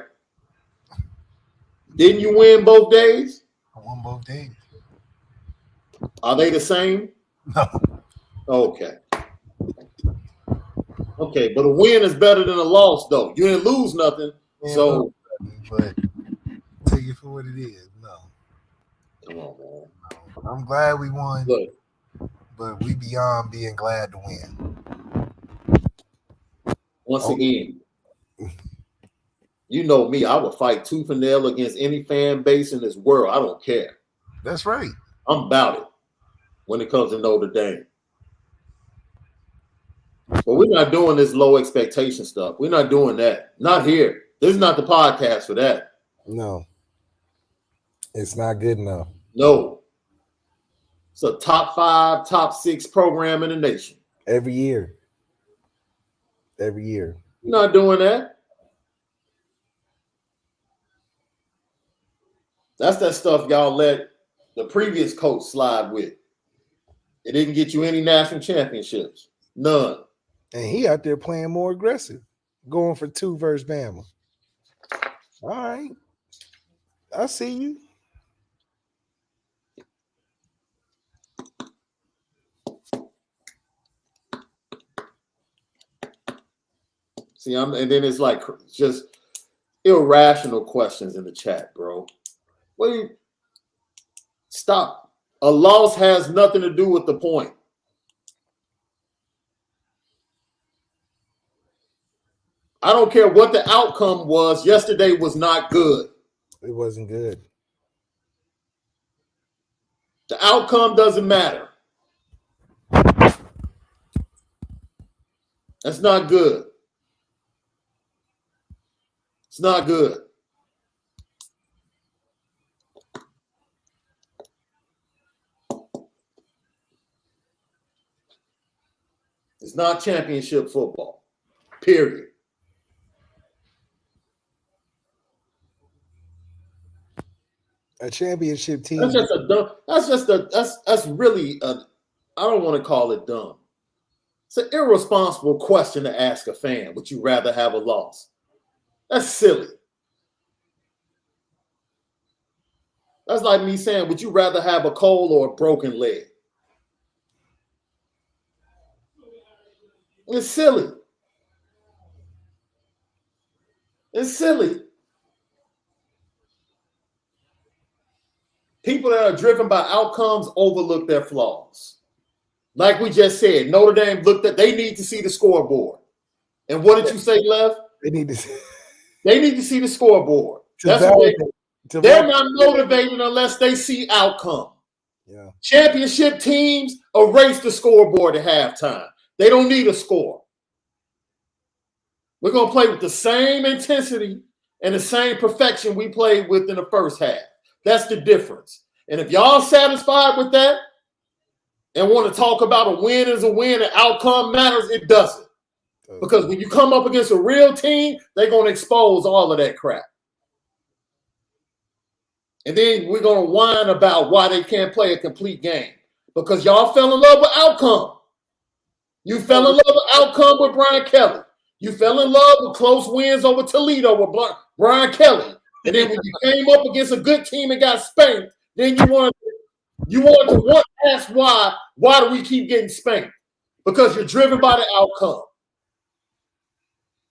Didn't you win both days?
I won both days.
Are they the same?
No.
Okay. Okay, but a win is better than a loss, though. You didn't lose nothing. So,
but take it for what it is. No.
Come on, man.
No. I'm glad we won.
Look.
But we beyond being glad to win.
Once again, you know me. I would fight tooth and nail against any fan base in this world. I don't care.
That's right.
I'm about it when it comes to Notre Dame. But we're not doing this low expectation stuff. We're not doing that. Not here. This is not the podcast for that.
No. It's not good enough.
No. It's a top 5, top 6 program in the nation.
Every year. Every year.
We're not doing that. That's that stuff y'all let the previous coach slide with. It didn't get you any national championships. None.
And he out there playing more aggressive, going for 2 versus Bama. All right. I see you.
See, and then it's like just irrational questions in the chat, bro. What do you stop? A loss has nothing to do with the point. I don't care what the outcome was. Yesterday was not good.
It wasn't good.
The outcome doesn't matter. That's not good. It's not good. It's not championship football. Period.
A championship team.
That's just a dumb. That's really a. I don't want to call it dumb. It's an irresponsible question to ask a fan. Would you rather have a loss? That's silly. That's like me saying, would you rather have a cold or a broken leg? It's silly. It's silly. People that are driven by outcomes overlook their flaws. Like we just said, Notre Dame they need to see the scoreboard. And what did you say, Lev?
They need to
see the scoreboard. That's what they're not motivated unless they see outcome.
Yeah.
Championship teams erase the scoreboard at halftime. They don't need a score. We're going to play with the same intensity and the same perfection we played with in the first half. That's the difference. And if y'all satisfied with that and want to talk about a win is a win and outcome matters, it doesn't. Because when you come up against a real team, they're going to expose all of that crap. And then we're going to whine about why they can't play a complete game. Because y'all fell in love with outcome. You fell in love with outcome with Brian Kelly. You fell in love with close wins over Toledo with Brian Kelly. And then when you came up against a good team and got spanked, then you wanted to ask why do we keep getting spanked? Because you're driven by the outcome.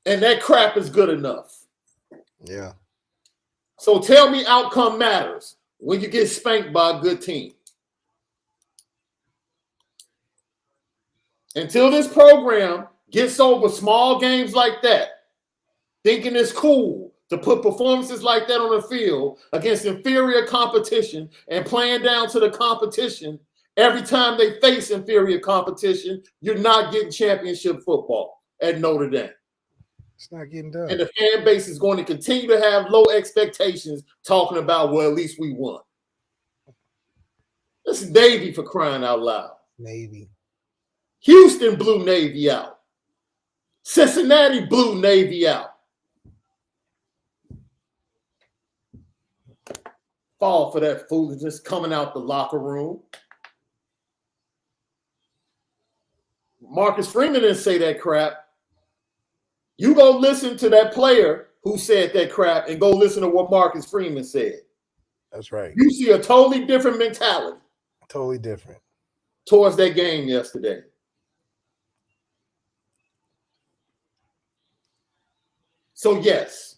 And that crap is good enough.
Yeah.
So tell me outcome matters when you get spanked by a good team. Until this program gets over small games like that, thinking it's cool to put performances like that on the field against inferior competition and playing down to the competition every time they face inferior competition, you're not getting championship football at Notre Dame.
It's not getting done.
And the fan base is going to continue to have low expectations talking about, well, at least we won. This is Navy for crying out loud.
Navy.
Houston blew Navy out. Cincinnati blew Navy out. Fall for that foolishness coming out the locker room. Marcus Freeman didn't say that crap. You go listen to that player who said that crap and go listen to what Marcus Freeman said.
That's right.
You see a totally different mentality.
Totally different.
Towards that game yesterday. So, yes,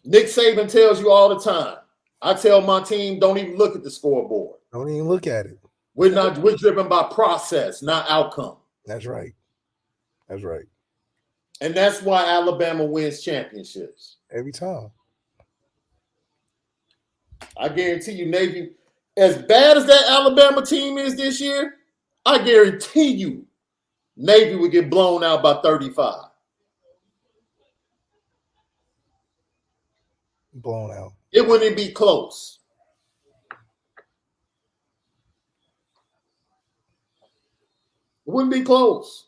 Nick Saban tells you all the time. I tell my team, don't even look at the scoreboard.
Don't even look at it.
We're driven by process, not outcome.
That's right. That's right.
And that's why Alabama wins championships.
Every time.
I guarantee you, Navy, as bad as that Alabama team is this year, I guarantee you Navy would get blown out by 35.
Blown out.
It wouldn't be close. It wouldn't be close.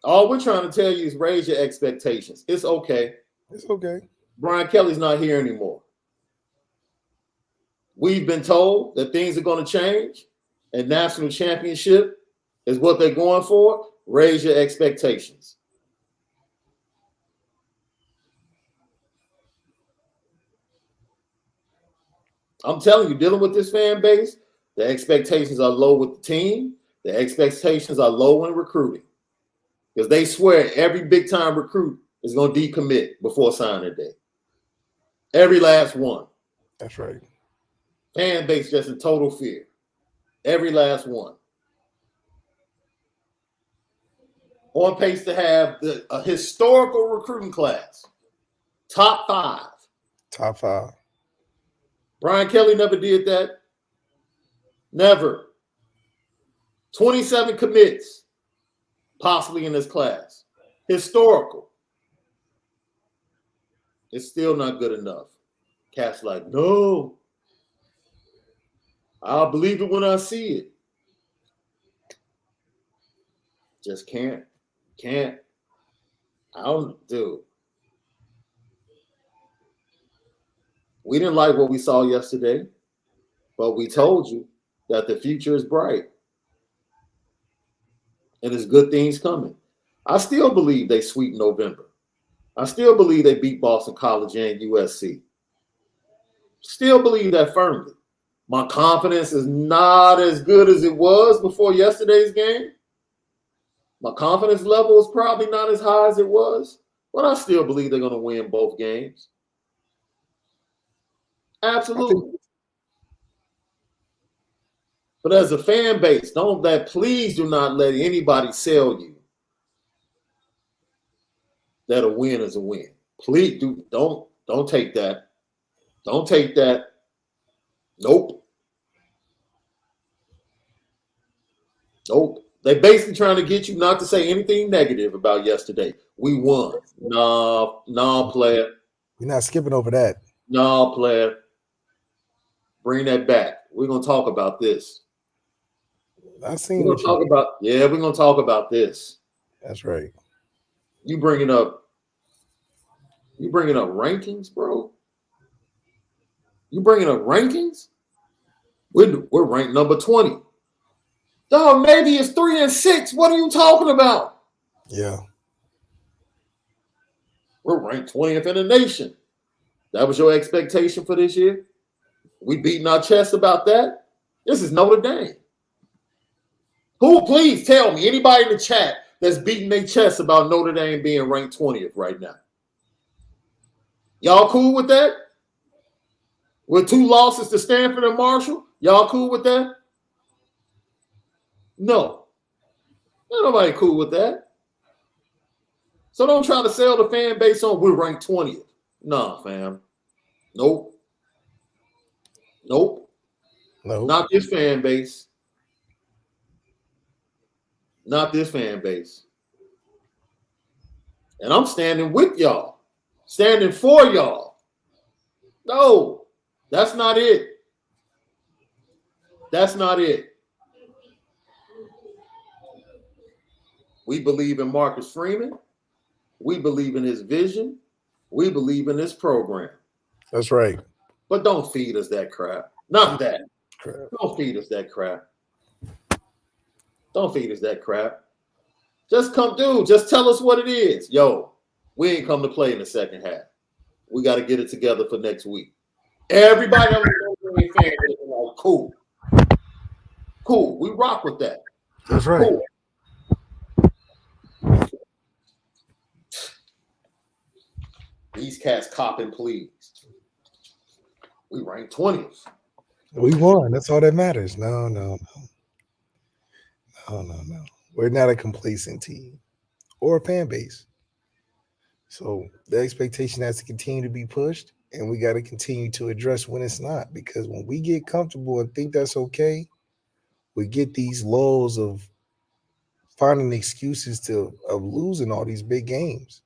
All we're trying to tell you is raise your expectations. It's okay.
It's okay.
Brian Kelly's not here anymore. We've been told that things are going to change, and national championship is what they're going for. Raise your expectations. I'm telling you, dealing with this fan base, the expectations are low with the team. The expectations are low in recruiting. Because they swear every big-time recruit is going to decommit before signing day. Every last one.
That's right.
Fan base just in total fear. Every last one. On pace to have a historical recruiting class. Top 5.
Top 5.
Brian Kelly never did that. Never. 27 commits. Possibly in this class. Historical. It's still not good enough. Cat's like, no. I'll believe it when I see it. Just can't. Can't. I don't do. We didn't like what we saw yesterday, but we told you that the future is bright. And there's good things coming. I still believe they sweep November. I still believe they beat Boston College and USC. Still believe that firmly. My confidence is not as good as it was before yesterday's game. My confidence level is probably not as high as it was, but I still believe they're going to win both games. Absolutely. But as a fan base, please do not let anybody sell you that a win is a win. Please don't take that. Don't take that. Nope. Nope. They basically trying to get you not to say anything negative about yesterday. We won. No, player.
We're not skipping over that.
No, player. Bring that back. We're gonna talk about this.
I seen
We're
what
gonna talk about. Yeah, we're gonna talk about this.
That's right.
You bringing up rankings, bro? You bringing up rankings? We're ranked number 20. Dog, maybe it's 3 and 6. What are you talking about?
Yeah.
We're ranked 20th in the nation. That was your expectation for this year? We beating our chest about that? This is Notre Dame. Who, please tell me, anybody in the chat that's beating their chest about Notre Dame being ranked 20th right now? Y'all cool with that? With 2 losses to Stanford and Marshall? Y'all cool with that? No. Ain't nobody cool with that. So don't try to sell the fan base on we're ranked 20th. Nah, fam. Nope.
No.
Not this fan base. Not this fan base. And I'm standing with y'all. Standing for y'all. No. That's not it. That's not it. We believe in Marcus Freeman. We believe in his vision. We believe in this program.
That's right.
But don't feed us that crap. Not that.
Crap.
Don't feed us that crap. Don't feed us that crap. Just come, dude. Just tell us what it is. Yo, we ain't come to play in the second half. We got to get it together for next week. Everybody on the fan is like, cool. Cool. We rock with that.
That's right.
Cool. These cats copping, please. We ranked 20th.
We won. That's all that matters. No. We're not a complacent team or a fan base. So the expectation has to continue to be pushed, and we got to continue to address when it's not. Because when we get comfortable and think that's okay, we get these lulls of finding excuses of losing all these big games.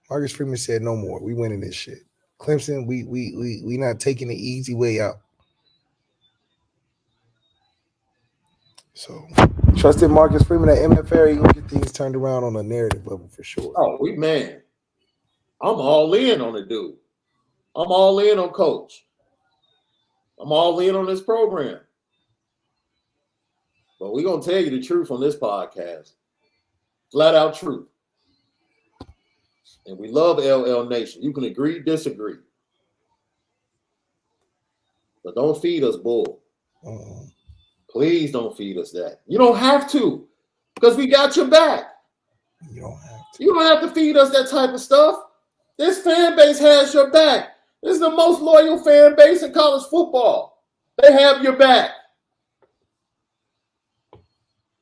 Marcus Freeman said, "No more. We winning this shit." Clemson, we not taking the easy way out. So trust in Marcus Freeman at MFR, he gonna get things turned around on a narrative level for sure.
Oh, I'm all in on the dude. I'm all in on coach. I'm all in on this program. But we're going to tell you the truth on this podcast. Flat out truth. And we love LL Nation. You can agree, disagree. But don't feed us bull. Please don't feed us that. You don't have to, because we got your back.
You don't have to.
You don't have to feed us that type of stuff. This fan base has your back. This is the most loyal fan base in college football. They have your back.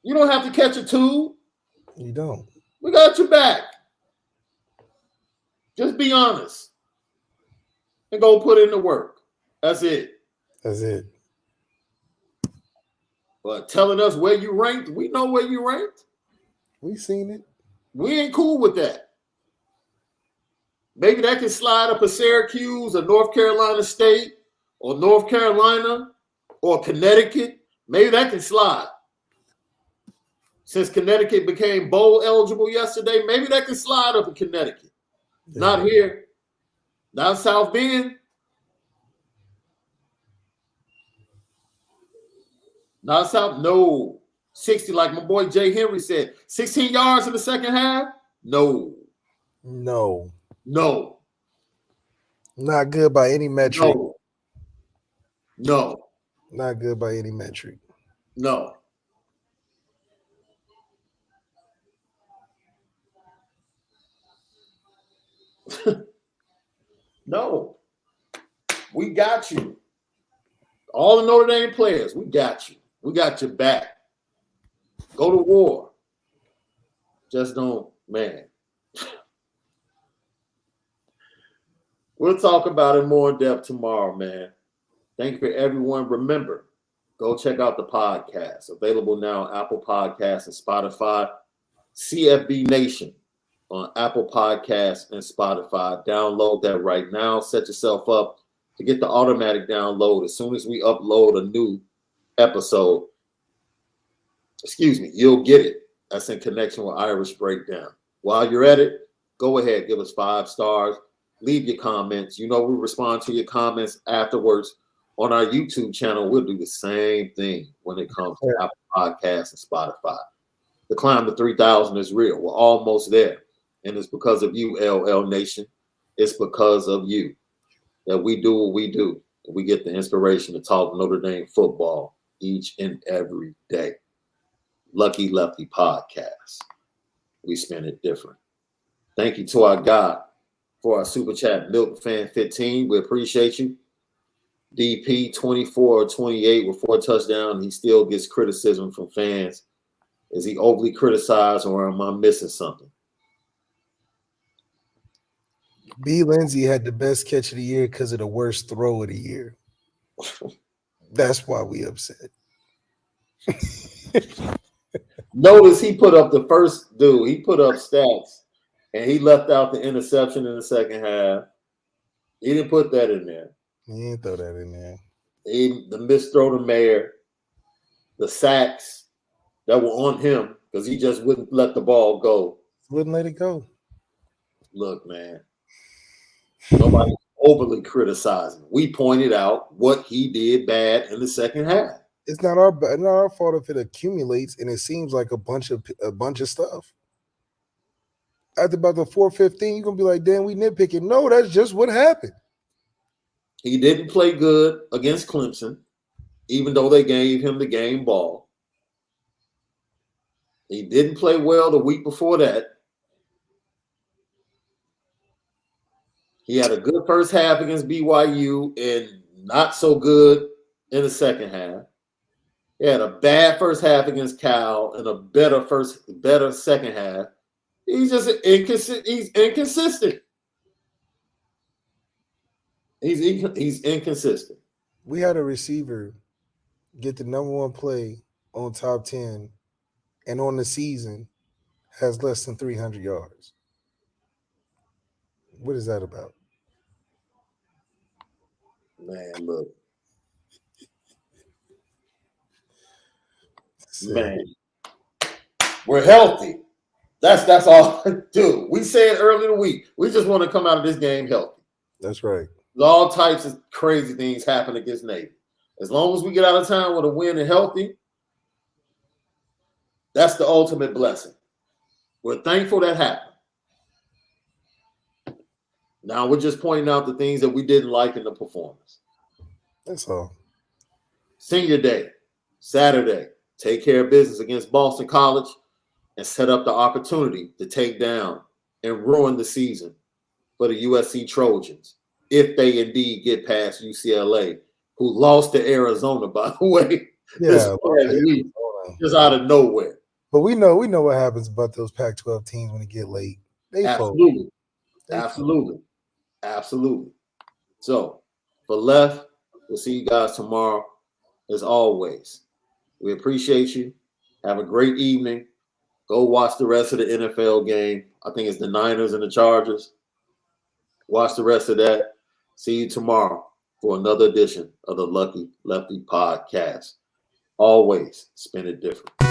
You don't have to catch a tube.
You don't.
We got your back. Just be honest and go put in the work. That's it.
That's it.
But telling us where you ranked, we know where you ranked.
We seen it.
We ain't cool with that. Maybe that can slide up a Syracuse or North Carolina State or North Carolina or Connecticut. Maybe that can slide. Since Connecticut became bowl eligible yesterday, maybe that can slide up in Connecticut. Yeah. Not here. Not South Bend. Not South. No. 60, like my boy Jay Henry said. 16 yards in the second half? No.
Not good by any metric.
No.
Not good by any metric.
No. No. We got you. All the Notre Dame players, we got you. We got your back. Go to war. Just don't, man. We'll talk about it more in depth tomorrow, man. Thank you for everyone. Remember, go check out the podcast. Available now on Apple Podcasts and Spotify. CFB Nation on Apple Podcasts and Spotify. Download that right now. Set yourself up to get the automatic download as soon as we upload a new episode. You'll get it. That's in connection with Irish Breakdown. While you're at it, go ahead, give us 5 stars. Leave your comments. We respond to your comments afterwards on our YouTube channel. We'll do the same thing when it comes to Apple Podcasts and Spotify. The climb to 3,000 is real. We're almost there. And it's because of you, LL Nation. It's because of you that we do what we do. And we get the inspiration to talk Notre Dame football each and every day. Lucky Lefty Podcast. We spin it different. Thank you to our God for our super chat, Milk Fan 15. We appreciate you. DP 24-28 with 4 touchdowns. He still gets criticism from fans. Is he overly criticized or am I missing something?
B. Lindsay had the best catch of the year because of the worst throw of the year. That's why we upset.
Notice he put up the first dude. He put up stats, and he left out the interception in the second half. He didn't put that in there.
He didn't throw that in there.
The missed throw to Mayer, the sacks that were on him because he just wouldn't let the ball go.
Wouldn't let it go.
Look, man, nobody overly criticizing. We pointed out what he did bad in the second half.
It's not our fault if it accumulates and it seems like a bunch of stuff. After about the 4:15, you're gonna be like, "Damn, we nitpicking." No, that's just what happened.
He didn't play good against Clemson, even though they gave him the game ball. He didn't play well the week before that. He had a good first half against BYU and not so good in the second half. He had a bad first half against Cal and a better second half. He's just inconsistent. He's inconsistent. He's inconsistent.
We had a receiver get the number 1 play on top 10 and on the season has less than 300 yards. What is that about?
Man, look. Man, we're healthy. That's all. Dude, we said earlier in the week, we just want to come out of this game healthy.
That's right.
All types of crazy things happen against Navy. As long as we get out of town with a win and healthy, that's the ultimate blessing. We're thankful that happened. Now we're just pointing out the things that we didn't like in the performance.
That's all.
Senior day, Saturday, take care of business against Boston College and set up the opportunity to take down and ruin the season for the USC Trojans if they indeed get past UCLA, who lost to Arizona, by the way, just out of nowhere.
But we know what happens about those Pac-12 teams when they get late.
Absolutely. So, for Left, we'll see you guys tomorrow. As always, we appreciate you. Have a great evening. Go watch the rest of the NFL game. I think it's the Niners and the Chargers. Watch the rest of that. See you tomorrow for another edition of the Lucky Lefty Podcast. Always spin it different.